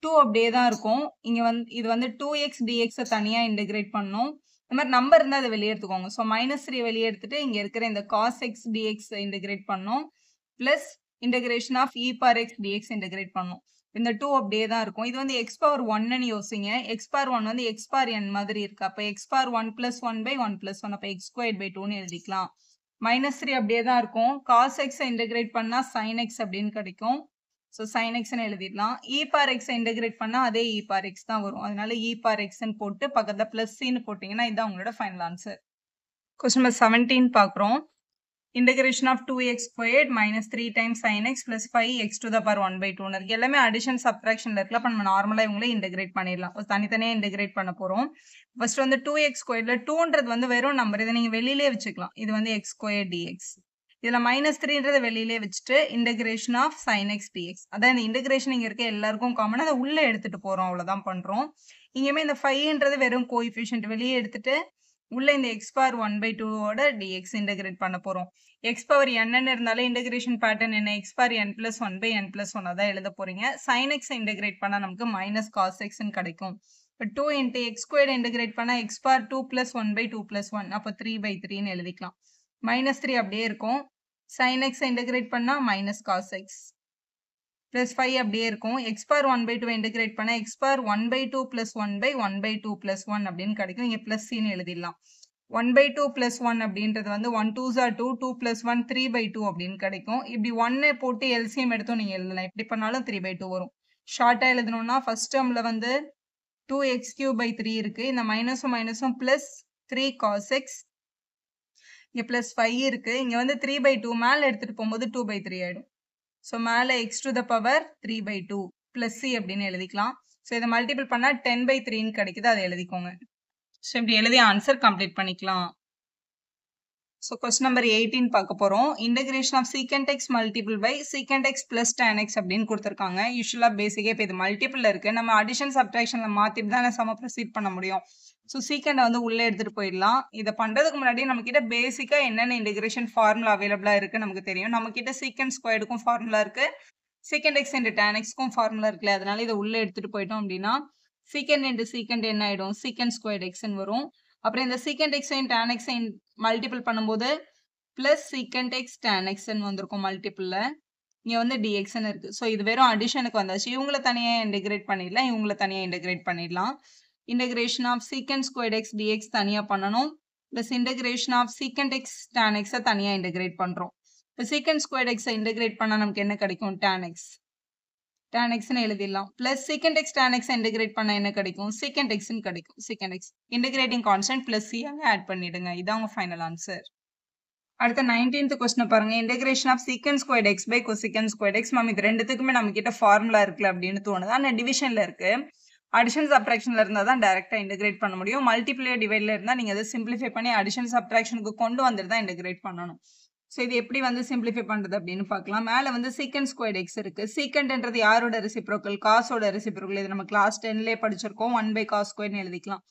2 அப்படியே தான் இருக்கும். இங்கே வந்து இது வந்து 2x dx தனியாக இன்டகிரேட் பண்ணணும். இந்த மாதிரி நம்பர் இருந்தால் அதை வெளியே எடுத்துக்கோங்க. ஸோ -3 வெளியே எடுத்துட்டு இங்கே இருக்கிற இந்த cos x dx இன்டகிரேட் பண்ணணும். Plus integration of e power x dx integrate பண்ணும். இந்த 2 அப்படியே தான் இருக்கும். இது வந்து x power 1ன்னு யோசிங்க. x power 1 வந்து x power n மாதிரி இருக்கு. அப்ப x power 1 plus 1 by 1 plus 1 அப்ப x squared by 2ன்னு எழுதிக்கலாம். -3 அப்படியே தான் இருக்கும். cos x இன்டகிரேட் பண்ணா sin x அப்படின்னு கிடைக்கும். ஸோ sin xன்னு எழுதிடலாம். e power x இன்டகிரேட் பண்ணா அதே e power x தான் வரும். அதனால e power xன்னு போட்டு பக்கத்துல பிளஸ் cன்னு போட்டீங்கன்னா இதுதான் உங்களோட ஃபைனல் ஆன்சர். கொஸ்டின் நம்பர் 17 பார்க்குறோம். integration of 2x squared minus 3 times sin x plus 5x to the power 1/2 இருக்கு. எல்லாமே அடிஷன் சப்ட்ராக்ஷன்ல இருக்குல்ல. அப்ப நம்ம நார்மலா இவங்களே இன்டகிரேட் பண்ணிடலாம். தனித்தனியா இன்டகிரேட் பண்ண போறோம். ஃபர்ஸ்ட் வந்து 2x ஸ்கொயர்ல 2ன்றது வந்து வெறும் நம்பர். இதை நீங்க வெளியிலே வச்சுக்கலாம். இது வந்து x ஸ்கொயர் dx. இதுல -3ன்றதை வெளியிலே வச்சுட்டு integration of sin x dx. அதான் இந்த இன்டகிரேஷன் இங்க இருக்க எல்லாருக்கும் காமன். அதை உள்ள எடுத்துட்டு போறோம், அவ்வளவுதான் பண்றோம். இங்கேயுமே இந்த 5ன்றது வெறும் கோஎஃபிஷியன்ட் வெளியே எடுத்துட்டு உள்ள இந்த x power 1/2 ஓட dx இன்டகிரேட் பண்ண போறோம். x power n இருந்தாலே இன்டகிரேஷன் பேட்டர்ன் என்ன, x power n plus 1 by n plus 1 அதான் எழுத போறீங்க. sin x இன்டகிரேட் பண்ணா நமக்கு minus cos x ன்னு கிடைக்கும். இப்போ 2 into x squared இன்டகிரேட் பண்ணா x power 2 plus 1/2 plus 1 அப்போ 3/3ன்னு எழுதிக்கலாம். -3 அப்படியே இருக்கும். sin x இன்டகிரேட் பண்ணா -cos x. plus 5 அப்படியே இருக்கும். x power 1/2 இன்டகிரேட் பண்ணா x power 1/2 plus 1/1/2 plus 1 அப்படின்னு கிடைக்கும். இங்க plus cன்னு எழுதிடலாம். 1/2 plus 1 அப்படின்றது வந்து 1 2s are 2, 2 plus 1 3/2 அப்படின்னு கிடைக்கும். இப்படி 1 போட்டு LCM எடுத்தும் நீங்க எழுதலாம். எப்படி பண்ணாலும் 3/2 வரும். ஷார்ட்டா எழுதணும்னா ஃபர்ஸ்ட் டேர்ம்ல வந்து 2x³ இருக்கு. இந்த மைனஸும் மைனஸும் பிளஸ் 3 cos x. இங்க பிளஸ் 5 இருக்கு. இங்க வந்து 3/2 மேல எடுத்துட்டு போகும்போது 2/3 ஆயிடும். ஸோ மேல x to the power 3/2 plus c அப்படின்னு எழுதிக்கலாம். ஸோ இதை மல்டிபிள் பண்ணா 10/3ன்னு கிடைக்குது. அதை எழுதிக்கோங்க. ஸோ இப்படி எழுதி ஆன்சர் கம்ப்ளீட் பண்ணிக்கலாம். ஸோ கொஸ்டின் நம்பர் 18 பார்க்க போறோம். Integration of secant x multiple by secant x plus tan x அப்படின்னு கொடுத்துருக்காங்க. யூஸ்வலா பேசிக்கே இப்போ இது மல்டிபிள் இருக்கு. நம்ம அடிஷன் சப்ட்ராக்ஷன்ல மாத்திட்டு தான் நம்ம ப்ரொசீட் பண்ண முடியும். ஸோ சீக்கண்டை வந்து உள்ளே எடுத்துட்டு போயிடலாம். இதை பண்றதுக்கு முன்னாடி நம்ம கிட்ட பேசிக்கா என்னென்ன இன்டகிரேஷன் ஃபார்முலா அவைலபிளா இருக்கு நமக்கு தெரியும். நம்ம கிட்ட சீக்கண்ட் ஸ்கொயர்டுக்கும் ஃபார்முலா இருக்கு, சீக்கண்ட் எக்ஸ் இன்டு tan xக்கும் ஃபார்முலா இருக்குல்ல. அதனால இதை உள்ளே எடுத்துட்டு போயிட்டோம் அப்படின்னா சீக்கண்ட் இன்டு சீக்கண்ட் என்ன ஆயிடும், சீக்கண்ட் ஸ்கொயர்ட் எக்ஸ்ன்னு வரும். அப்புறம் இந்த சீக்கண்ட் எக்ஸையும் tan xையும் மல்டிபிள் பண்ணும்போது பிளஸ் சீக்கண்ட் எக்ஸ் tan xன்னு வந்திருக்கும் மல்டிபிள்ல. இங்க வந்து dxன்னு இருக்கு. ஸோ இது வெறும் அடிஷனுக்கு வந்தாச்சு. இவங்களை தனியா இன்டகிரேட் பண்ணிடலாம், இவங்களை தனியா இன்டகிரேட் பண்ணிடலாம். Integration of secant squared x dx தனியா பண்ணணும். Plus integration of secant x tan xை தனியா இன்டகிரேட் பண்றோம். இப்போ சீக்கண்ட் ஸ்கொயர்ட் எக்ஸை இன்டகிரேட் பண்ணா நமக்கு என்ன கிடைக்கும், tan x. tan xன்னு எழுதிடலாம். Plus secant x tan x integrate பண்ணா என்ன கிடைக்கும், சீக்கண்ட் எக்ஸ்ன்னு கிடைக்கும். Secant x integrating constant plus C அங்க ஆட் பண்ணிடுங்க. இதான் உங்க ஃபைனல் ஆன்சர். அடுத்த 19th கொஸ்டின் பாருங்க. Integration of secant squared x by cosecant squared x. Ma'am இது ரெண்டுத்துக்குமே நம்ம கிட்ட ஃபார்முலா இருக்குல்ல அப்படின்னு தோணுது. ஆனா டிவிஷன்ல இருக்கு. அடிஷன் சப்ட்ராக்ஷன்ல இருந்தா தான் டைரக்டா இன்டகிரேட் பண்ண முடியும். மல்டிப்ளேயர் டிவைட்ல இருந்தா நீங்க அதை சிம்பிளிஃபை பண்ணி அடிஷன் சப்ட்ராக்ஷனுக்கு கொண்டு வந்துட்டு தான் இன்டகிரேட் பண்ணணும். ஸோ இது எப்படி வந்து சிம்பிளிஃபை பண்றது அப்படின்னு பார்க்கலாம். மேல வந்து சீக்கண்ட் ஸ்கொயர்ட் எக்ஸ் இருக்கு. சீக்கண்ட்ன்றது யாரோட ரெசிப்ரோக்கல், காசோட ரெசிப்ரோக்கல். இது நம்ம கிளாஸ் 10லே படிச்சிருக்கோம். 1/cos ஸ்கொயர்னு எழுதிக்கலாம்.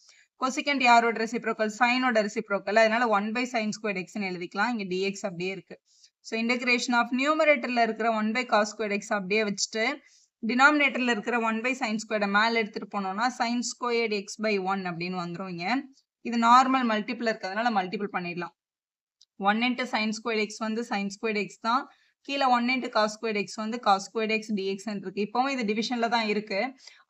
கொசிக்கண்ட் யாரோட ரெசிப்ரோக்கல், சைனோட ரெசிப்ரோக்கல். அதனால 1/sin ஸ்கொயர்ட் எக்ஸ்ன்னு எழுதிக்கலாம். இங்க dx அப்படியே இருக்கு. ஸோ இன்டகிரேஷன் ஆஃப் நியூமரேட்டர்ல இருக்கிற 1/cos ஸ்கொயர்ட் எக்ஸ் அப்படியே வச்சுட்டு டினாமினேட்டர்ல இருக்கிற 1/sin ஸ்கொயர்டை மேல எடுத்துட்டு போனோம்னா sin ஸ்கொயர்ட் எக்ஸ் பை 1 அப்படின்னு வந்துரும். இங்க இது நார்மல் மல்டிபிள் இருக்கிறதுனால மல்டிபிள் பண்ணிடலாம். 1 into sin squared x வந்து sin squared x தான். கீழே 1 into cos squared x வந்து cos squared x dx இருக்கு. இப்பவும் இது டிவிஷன்ல தான் இருக்கு.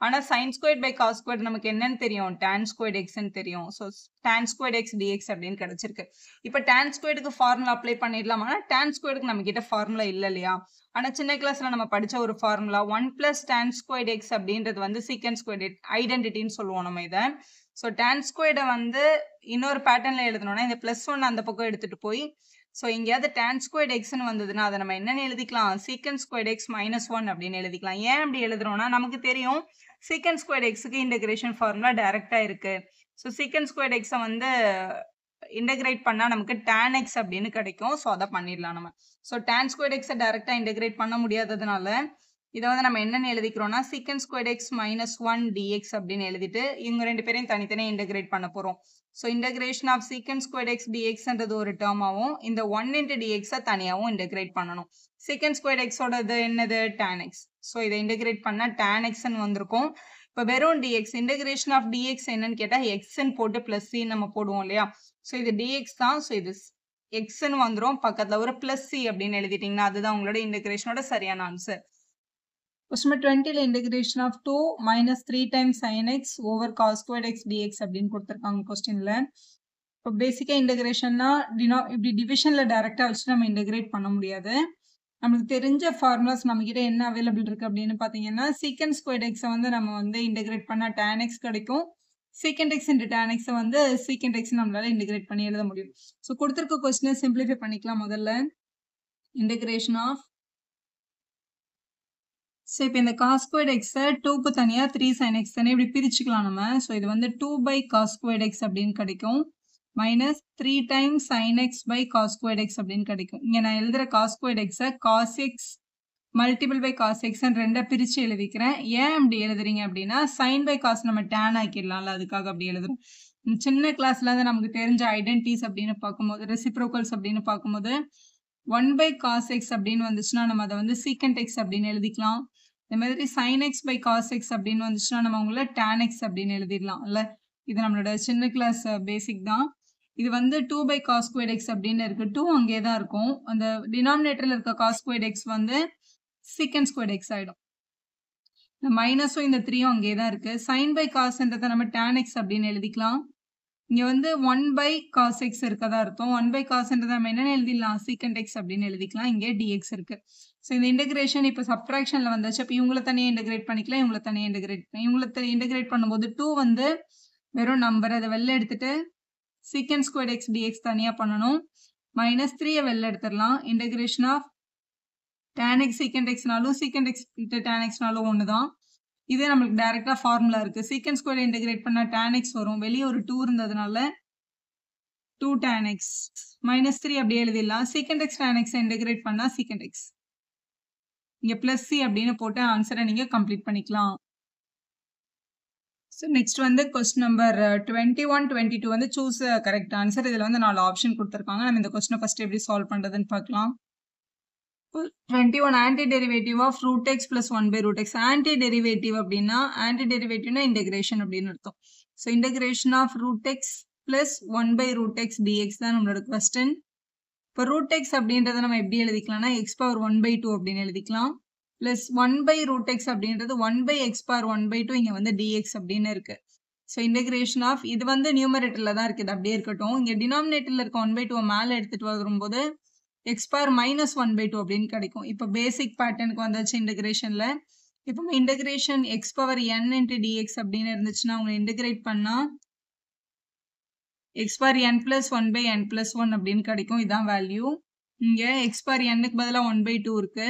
ஆனா sin squared by cos squared நமக்கு என்னன்னு தெரியும், tan squared x ன்னு தெரியும். So tan squared x dx அப்படின்னு கிடைச்சிருக்கு. இப்போ tan squaredக்கு ஃபார்முலா அப்ளை பண்ணிடலாம். ஆனா tan squaredக்கு நம்ம கிட்ட ஃபார்முலா இல்ல இல்லையா. ஆனா சின்ன கிளாஸ்ல நம்ம படிச்ச ஒரு formula 1 plus tan squared x அப்படின்றது வந்து சீக்கண்ட் ஸ்கொயர்ட் ஐடென்டிட்டின்னு சொல்லுவோம் நம்ம இதை. ஸோ tan ஸ்கொயர்டை வந்து இன்னொரு பேட்டர்ன்ல எழுதணும்னா இந்த +1 அந்த பக்கம் எடுத்துட்டு போய் ஸோ எங்கேயாவது tan ஸ்கொயர்ட் எக்ஸ்ன்னு வந்ததுன்னா அதை நம்ம என்னன்னு எழுதிக்கலாம், சீக்கண்ட் ஸ்கொயர்ட் எக்ஸ் -1 அப்படின்னு எழுதிக்கலாம். ஏன் அப்படி எழுதுறோம்னா நமக்கு தெரியும் சீக்கண்ட் ஸ்கொயர்ட் எக்ஸுக்கு இன்டகிரேஷன் ஃபார்முலா டைரக்டா இருக்கு. ஸோ சீக்கண்ட் ஸ்கொயர்ட் எக்ஸை வந்து இன்டகிரேட் பண்ணா நமக்கு tan x அப்படின்னு கிடைக்கும். ஸோ அதை பண்ணிடலாம் நம்ம. ஸோ tan ஸ்கொயர்ட் எக்ஸை டைரக்டா இன்டகிரேட் பண்ண முடியாததுனால இதை வந்து நம்ம என்னன்னு எழுதிக்கிறோம்னா சீக்கண்ட் ஸ்கொயர்ட் எக்ஸ் -1 dx அப்படின்னு எழுதிட்டு இவங்க ரெண்டு பேரையும் தனித்தனியாக இன்டகிரேட் பண்ண போறோம். So integration of secant squared x dxன்றது ஒரு டேர்மாவும் இந்த 1 into dx தனியாகவும் இன்டகிரேட் பண்ணணும். சீக்கண்ட் ஸ்கொயர்ட் எக்ஸோட இது என்னது, tan x. ஸோ இதை இன்டகிரேட் பண்ணா tan xன்னு வந்திருக்கும். இப்போ வெறும் dx இன்டகிரேஷன் ஆஃப் dx என்னன்னு கேட்டா xன்னு போட்டு பிளஸ் c நம்ம போடுவோம் இல்லையா. ஸோ இது dx தான். ஸோ இது xன்னு வந்துடும். பக்கத்துல ஒரு பிளஸ் c அப்படின்னு எழுதிட்டீங்கன்னா அதுதான் உங்களோட இன்டகிரேஷனோட சரியான answer. Question 20ல integration of 2 minus 3 times sin x over cos squared x dx அப்படின்னு கொடுத்திருக்காங்க கொஸ்டின்ல. இப்போ பேசிக்கா இன்டகிரேஷன்னா இப்படி டிவிஷன்ல டைரக்டா வச்சு நம்ம இன்டகிரேட் பண்ண முடியாது. நமக்கு தெரிஞ்ச ஃபார்முலாஸ் நம்ம கிட்ட என்ன அவைலபிள் இருக்கு அப்படின்னு பாத்தீங்கன்னா சீக்கண்ட் ஸ்கொயர்ட் எக்ஸை வந்து நம்ம வந்து இன்டகிரேட் பண்ணா tan x கிடைக்கும். Secant x into tan x வந்து சீக்கண்ட் எக்ஸ் நம்மளால இன்டகிரேட் பண்ணி எழுத முடியும். ஸோ கொடுத்திருக்க கொஸ்டினை சிம்பிளிஃபை பண்ணிக்கலாம். முதல்ல இன்டகிரேஷன் ஆஃப் ஸோ இப்போ இந்த cos squared x-ஐ 2க்கு தனியா 3 sin x தனியா இப்படி பிரிச்சுக்கலாம் நம்ம. ஸோ இது வந்து 2/cos squared x அப்படின்னு கிடைக்கும். Minus 3 times sin x by cos squared x அப்படின்னு கிடைக்கும். இங்க நான் எழுதுற cos squared x-ஐ cos x multiple by cos x ரெண்டா பிரிச்சு எழுதிக்கிறேன். ஏன் அப்படி எழுதுறீங்க அப்படின்னா sin by cos நம்ம tan ஆக்கிடலாம்ல, அதுக்காக அப்படி எழுதுறோம். சின்ன கிளாஸ்ல இருந்து நமக்கு தெரிஞ்ச ஐடென்டிட்டிஸ் அப்படின்னு பார்க்கும்போது ரெசிப்ரோக்கல்ஸ் அப்படின்னு பார்க்கும்போது 1/cos x அப்படின்னு வந்துச்சுன்னா நம்ம அதை வந்து சீக்கண்ட் x அப்படின்னு எழுதிக்கலாம். இந்த மாதிரி sin x by cos x அப்படின்னு வந்துச்சுன்னா நம்ம உங்களை tan x அப்படின்னு எழுதிடலாம் இல்ல. இது நம்மளோட சின்ன கிளாஸ் பேசிக் தான். இது வந்து 2 by cos squared x அப்படின்னு இருக்கு. 2 அங்கே தான் இருக்கும். அந்த டினாமினேட்டர்ல இருக்க cos squared x வந்து secant squared x ஆயிடும். இந்த மைனஸும் இந்த 3யும் அங்கே தான் இருக்கு. sin by cosன்றதை நம்ம tan x அப்படின்னு எழுதிக்கலாம். இங்க வந்து 1 by cos x இருக்கதா அர்த்தம். 1 by cosன்றதை நம்ம என்ன எழுதிடலாம்? secant x அப்படின்னு எழுதிக்கலாம். இங்கே dx இருக்கு. ஸோ இந்த இன்டகிரேஷன் இப்போ சப்ட்ராக்ஷன்ல வந்துச்சு. அப்போ இவங்களை தனியாக இன்டகிரேட் பண்ணிக்கலாம், இவங்களை தனியாக இன்டகிரேட் பண்ணும்போது 2 வந்து வெறும் நம்பர், அதை வெளில எடுத்துட்டு secant squared x dx தனியா பண்ணணும். -3 வெளில எடுத்துடலாம். Integration of tan x secant xனாலும் secant x tan xனாலும் ஒண்ணுதான். இது நம்மளுக்கு டைரக்டா ஃபார்முலா இருக்கு. secant squared இன்டகிரேட் பண்ணா tan x வரும். வெளியே ஒரு 2 இருந்ததுனால 2 tan x -3 அப்படியே எழுதிடலாம். secant x tan x integrate பண்ணா secant x. இங்க பிளஸ் c அப்படின்னு போட்டு ஆன்சரை நீங்க கம்ப்ளீட் பண்ணிக்கலாம். ஸோ நெக்ஸ்ட் வந்து கொஸ்டின் நம்பர் 21, 22 வந்து சூஸ் கரெக்ட் ஆன்சர். இதில் வந்து 4 ஆப்ஷன் கொடுத்துருக்காங்க. நம்ம இந்த கொஸ்டினை ஃபர்ஸ்ட் எப்படி சால்வ் பண்ணுறதுன்னு பார்க்கலாம். 21 anti derivative of root x plus 1 by root x. Antiderivative அப்படின்னா ஆன்டி டெரிவேட்டிவ்னா இன்டகிரேஷன் அப்படின்னு அர்த்தம். So integration of root x plus 1 by root x dx தான் நம்மளோட கொஸ்டின். இப்போ ரூட் எக்ஸ் அப்படின்றத நம்ம எப்படி எழுதிக்கலாம்னா எக்ஸ் பவர் 1 பை 2 அப்படின்னு எழுதிக்கலாம். பிளஸ் 1 பை ரூட் எக்ஸ் அப்படின்றது 1 பை எக்ஸ் பவர் 1 பை 2 இங்கே வந்து டிஎக்ஸ் அப்படின்னு இருக்கு. ஸோ இன்டகிரேஷன் ஆஃப் இது வந்து நியூமரேட்டர்ல தான் இருக்குது, அப்படியே இருக்கட்டும். இங்கே டினாமினேட்டர்ல இருக்க 1 பை 2 மேலே எடுத்துட்டு வரும்போது எக்ஸ் பவர் -1 பை 2 அப்படின்னு கிடைக்கும். இப்போ பேசிக் பேட்டர்னுக்கு வந்தாச்சு இன்டகிரேஷன்ல. இப்போ integration x power n into dx அப்படின்னு இருந்துச்சுன்னா அவங்க இன்டகிரேட் பண்ணா x power n plus 1 by n plus 1 அப்படின்னு கிடைக்கும். இதான் வேல்யூ. இங்கே எக்ஸ் பவர் n-க்கு பதிலாக 1 பை 2 இருக்கு.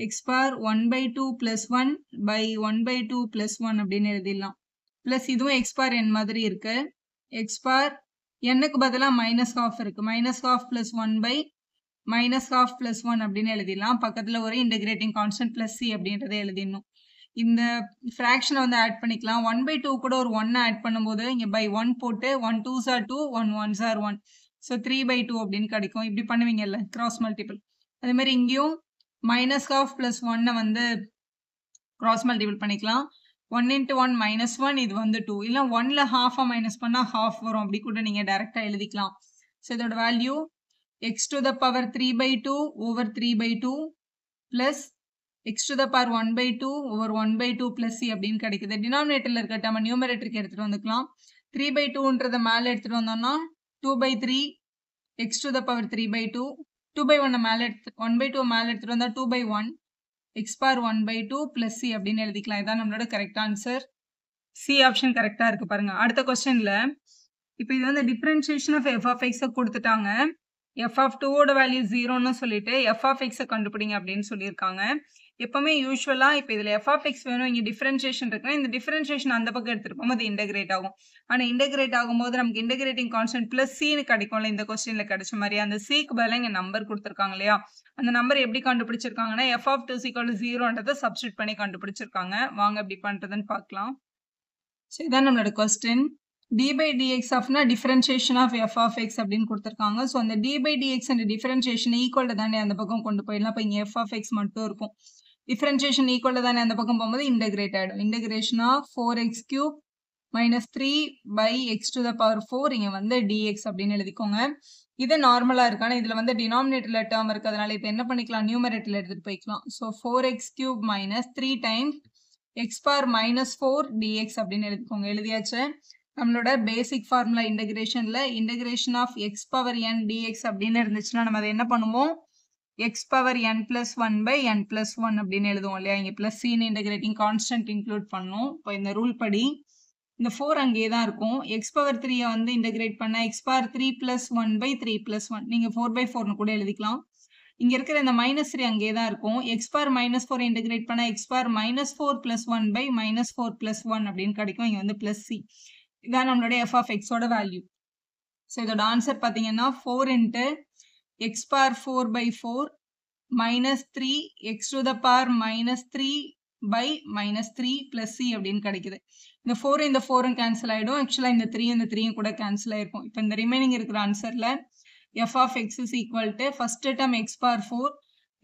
X bar 1 by 2 plus 1 by 1 by 2 plus 1 அப்படின்னு எழுதிடலாம். பிளஸ் இதுவும் எக்ஸ் பார் n மாதிரி இருக்கு. எக்ஸ் பார் n-க்கு பதிலாக -12 இருக்கு. -12 plus 1 by -12 plus 1 அப்படின்னு எழுதிடலாம். பக்கத்தில் ஒரு இன்டகிரேட்டிங் கான்ஸ்டன்ட் பிளஸ் c அப்படின்றத எழுதிடணும். இந்த ஃப்ராக்ஷனை வந்து ஆட் பண்ணிக்கலாம். 1 by 2 கூட ஒரு 1 ஆட் பண்ணும்போது இங்கே by 1 போட்டு 1 2s are 2, 1 1s are 1. So 3 by 2 அப்படின்னு கிடைக்கும். இப்படி பண்ணுவீங்கல்ல கிராஸ் மல்டிபிள். அதே மாதிரி இங்கேயும் -12 plus 1 வந்து கிராஸ் மல்டிபிள் பண்ணிக்கலாம். 1 into 1 -1 இது வந்து 2. இல்லை 1ல ஹாஃபா மைனஸ் பண்ணால் ஹாஃப் வரும். அப்படி கூட நீங்கள் டைரெக்டாக எழுதிக்கலாம். ஸோ இதோட value X to the power 3 by 2 over 3 by 2 plus X to the power 1 by 2 over 1 by 2 plus c அப்படின்னு கிடைக்குது. டினாமினேட்டரில் இருக்க நம்ம நியூமரேட்டருக்கு எடுத்துகிட்டு வந்துக்கலாம். 3 by 2ன்றதை மேலே எடுத்துகிட்டு வந்தோம்னா 2 by 3 X to the power 3 by 2 2 by 1 மேலே 1 by 2 மேலே எடுத்துகிட்டு வந்தால் 2 by 1 x bar 1 by 2 plus c அப்படின்னு எழுதிக்கலாம். இதான் நம்மளோட கரெக்ட் ஆன்சர். சி ஆப்ஷன் கரெக்டாக இருக்குது பாருங்க. அடுத்த கொஸ்டினில் இப்போ இது வந்து டிஃப்ரென்ஷியேஷன் ஆஃப் எஃப் ஆஃப் எக்ஸை கொடுத்துட்டாங்க. எஃப் ஆஃப் 2ஓட வேல்யூ 0ன்னு சொல்லிட்டு எஃப் ஆஃப் எக்ஸை கண்டுபிடிங்க அப்படின்னு சொல்லியிருக்காங்க. எப்பவுமே யூஸ்வலாக இப்போ இதில் எஃப் ஆஃப் எக்ஸ் வேணும், இங்கே டிஃப்ரென்ஷியேஷன் இருக்குன்னா இந்த டிஃப்ரென்ஷியேஷன் அந்த பக்கம் எடுத்துகிட்டு போகும்போது அது இன்டகிரேட் ஆகும். ஆனால் இன்டகிரேட் ஆகும்போது நமக்கு இன்டகிரேட்டிங் கான்ஸ்டன்ட் பிளஸ் சின்னு கிடைக்கும்ல, இந்த கொஸ்டினில் கிடைச்ச மாதிரி. அந்த சிக்கு பதிலாக இங்கே நம்பர் கொடுத்துருக்காங்க இல்லையா, அந்த நம்பர் எப்படி கண்டுபிடிச்சிருக்காங்கன்னா எஃப் ஆஃப் 2 = 0ன்றதை சப்ஸ்டியூட் பண்ணி கண்டுபிடிச்சிருக்காங்க. வாங்க எப்படி பண்ணுறதுன்னு பார்க்கலாம். ஸோ இதான் நம்மளோட கொஸ்டின். டி பை டிஎக்ஸ் ஆஃப்னா differentiation of f of x அப்படின்னு கொடுத்துருக்காங்க. ஸோ அந்த d by dx and differentiation equal தானே அந்த பக்கம் கொண்டு போயிடலாம். இப்போ இங்கே எஃப் ஆஃப் எக்ஸ் மட்டும் இருக்கும். டிஃபரன்ஷியேஷன் ஈக்குவல் தானே அந்த பக்கம் போகும்போது இன்டகிரேட் ஆகிடும். Integration of 4x³ - 3 by x to the power 4 இங்கே வந்து dx அப்படின்னு எழுதிக்கோங்க. இது நார்மலாக இருக்கு. ஆனால் இதில் வந்து டினாமினேட்டரில் டேர்ம் இருக்கிறதுனால இப்போ என்ன பண்ணிக்கலாம், நியூமரேட்டரில் எடுத்துகிட்டு போய்க்கலாம். So 4x³ - 3 times x power -4 dx அப்படின்னு எழுதிக்கோங்க. எழுதியாச்சு. நம்மளோட பேசிக் ஃபார்முலா இன்டகிரேஷனில் integration of x power n dx அப்படின்னு இருந்துச்சுன்னா நம்ம அதை என்ன பண்ணுவோம், x power n plus 1 by n plus 1 அப்படின்னு எழுதுவோம் இல்லையா. இங்கே பிளஸ் சின்னு இன்டகிரேட்டிங் கான்ஸ்டன்ட் இன்க்ளூட் பண்ணணும். இப்போ இந்த ரூல் படி இந்த 4 அங்கேயே தான் இருக்கும். எக்ஸ் பவர் 3 வந்து இன்டகிரேட் பண்ண X power 3 plus 1 by 3 plus 1 நீங்கள் 4 by 4னு கூட எழுதிக்கலாம். இங்கே இருக்கிற இந்த -3 அங்கேயே தான் இருக்கும். எக்ஸ் பவர் -4 இன்டகிரேட் பண்ண X power -4 plus 1 by -4 plus 1 அப்படின்னு கிடைக்கும். இங்கே வந்து பிளஸ் சி. இதான் நம்மளோட எஃப் ஆஃப் எக்ஸோட வேல்யூ. ஸோ இதோட ஆன்சர் பார்த்தீங்கன்னா 4 into x power 4 by 4 -3 x to the power -3 by -3 plus c அப்படின்னு கிடைக்குது. இந்த 4 இந்த 4 கேன்சல் ஆகிடும். ஆக்சுவலாக இந்த 3 இந்த 3 கூட கேன்சல் ஆகிருக்கும். இப்போ இந்த ரிமைனிங் இருக்கிற ஆன்சரில் f of x is equal to first term x power 4,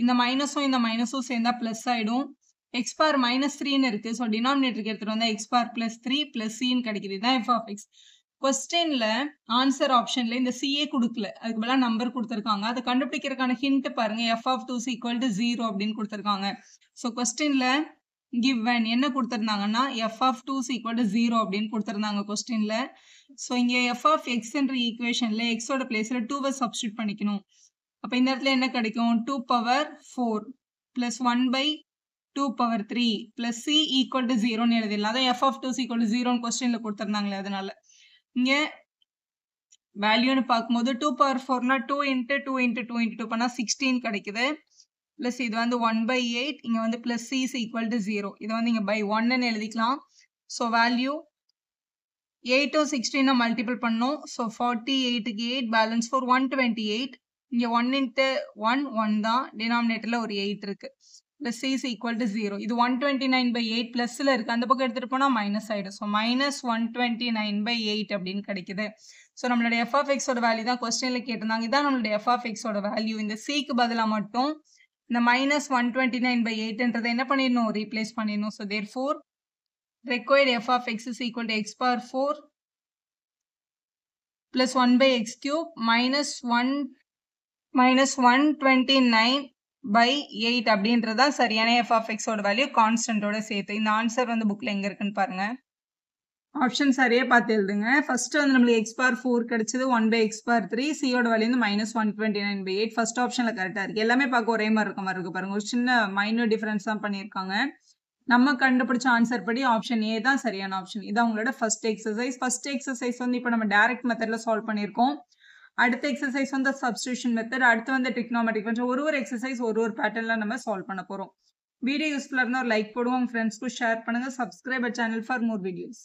இந்த மைனஸும் சேர்ந்தா ப்ளஸ் ஆகிடும். எக்ஸ் பார் -3ன்னு இருக்குது. ஸோ டினாமினேட்டருக்கு எடுத்துகிட்டு வந்தால் எக்ஸ் பார் +3 plus cன்னு கிடைக்குது. இதுதான் எஃப் ஆஃப் எக்ஸ். கொஸ்டின்ல ஆன்சர் ஆப்ஷன்ல இந்த சிஏ குடுக்கல. அதுக்கு பதிலா நம்பர் குடுத்திருக்காங்க. அத கண்டுபிடிக்கிறதுக்கான ஹிண்ட் பாருங்க. f of 2 is equal to 0 அப்படின்னு குடுத்திருக்காங்க. சோ கொஸ்டின்ல given என்ன குடுத்திருந்தாங்கன்னா f of 2 is equal to 0 அப்படின்னு குடுத்திருந்தாங்க கொஸ்டின்ல. சோ இங்க f of x என்ற ஈக்குவேஷன்ல x ஓட பிளேஸ்ல 2 சப்ஸ்டிட்யூட் பண்ணிக்கணும். அப்ப இந்த இடத்துல என்ன கிடைக்கும்? 2 power 4 plus 1 by 2 power 3 plus c equal to 0 ன்னு எழுதிடலாம். அதான் f of 2 is equal to 0 ன்னு கொஸ்டின்ல கொடுத்திருந்தாங்களே அதனால. இங்க வேல்யூன்னு பார்க்கும்போது 2 power 4னா 2 into 2 into 2 into 2 பண்ணா 16 கிடைக்குது. பிளஸ் இது வந்து 1/8 இங்க வந்து plus c is equal to 0. இதை வந்து இங்க by 1 ன்னு எழுதிக்கலாம். ஸோ வேல்யூ 8 16 மல்டிபிள் பண்ணோம். ஸோ 48க்கு 8 பேலன்ஸ் ஃபார் 128. இங்க 1 into 1 1 தான். டினாமினேட்டர்ல ஒரு 8 இருக்கு. Plus c is equal to 0. இது 129/8 பிளஸ்ல இருக்கு. அந்த பக்கம் எடுத்துட்டு போனா மைனஸ் ஆயிடும். ஸோ மைனஸ் 129/8 அப்படின்னு கிடைக்குது. ஸோ நம்மளுடைய f of x ஓட வேல்யூ தான் கொஸ்டின்ல கேட்டிருந்தாங்க. இதான் நம்மளுடைய f of x ஓட வேல்யூ. இந்த c-க்கு பதிலா மட்டும் இந்த மைனஸ் 129/8ன்றதை என்ன பண்ணிடணும்? ரீப்ளேஸ் பண்ணிடணும். So therefore required f of x is equal to x power 4 plus 1 by x cube minus 129/8 அப்படின்றதா சரியான f of x ஓட வேல்யூ கான்ஸ்டன்டோட சேர்த்து. இந்த ஆன்சர் வந்து புக்ல எங்க இருக்குன்னு பாருங்க. ஆப்ஷன் சரியா பார்த்து எழுதுங்க. ஃபர்ஸ்ட் வந்து நம்மளுக்கு x power 4 கிடைச்சது 1 by x power 3. c ஓட வேல்யூ வந்து மைனஸ் 129/8. ஃபர்ஸ்ட் ஆப்ஷன்ல கரெக்டா இருக்கு. எல்லாமே பார்க்க ஒரே மாதிரி இருக்கு பாருங்க. ஒரு சின்ன மைனர் டிஃபரன்ஸ் தான் பண்ணியிருக்காங்க. நம்ம கண்டுபிடிச்ச ஆன்சர் படி ஆப்ஷன் ஏ தான் சரியான ஆப்ஷன். இது அவங்களோட ஃபர்ஸ்ட் எக்ஸசைஸ். ஃபர்ஸ்ட் எக்ஸசைஸ் வந்து இப்போ நம்ம டைரக்ட் மெத்தட்ல சால்வ் பண்ணியிருக்கோம். அடுத்த எக்ஸசைஸ் வந்து சப்ஸ்டிடியூஷன் மெத்தட், அடுத்து வந்து ட்ரிக்னாமெட்ரிக் ஃபங்க்ஷன். ஒரு எக்ஸசைஸ் ஒரு பேட்டர்ன்ல நம்ம சால்வ் பண்ண போறோம். வீடியோ யூஸ்ஃபுல்லா இருந்தா ஒரு லைக் போடுவோம். ஃப்ரெண்ட்ஸ்க்கு ஷேர் பண்ணுங்க. Subscribe channel for more videos.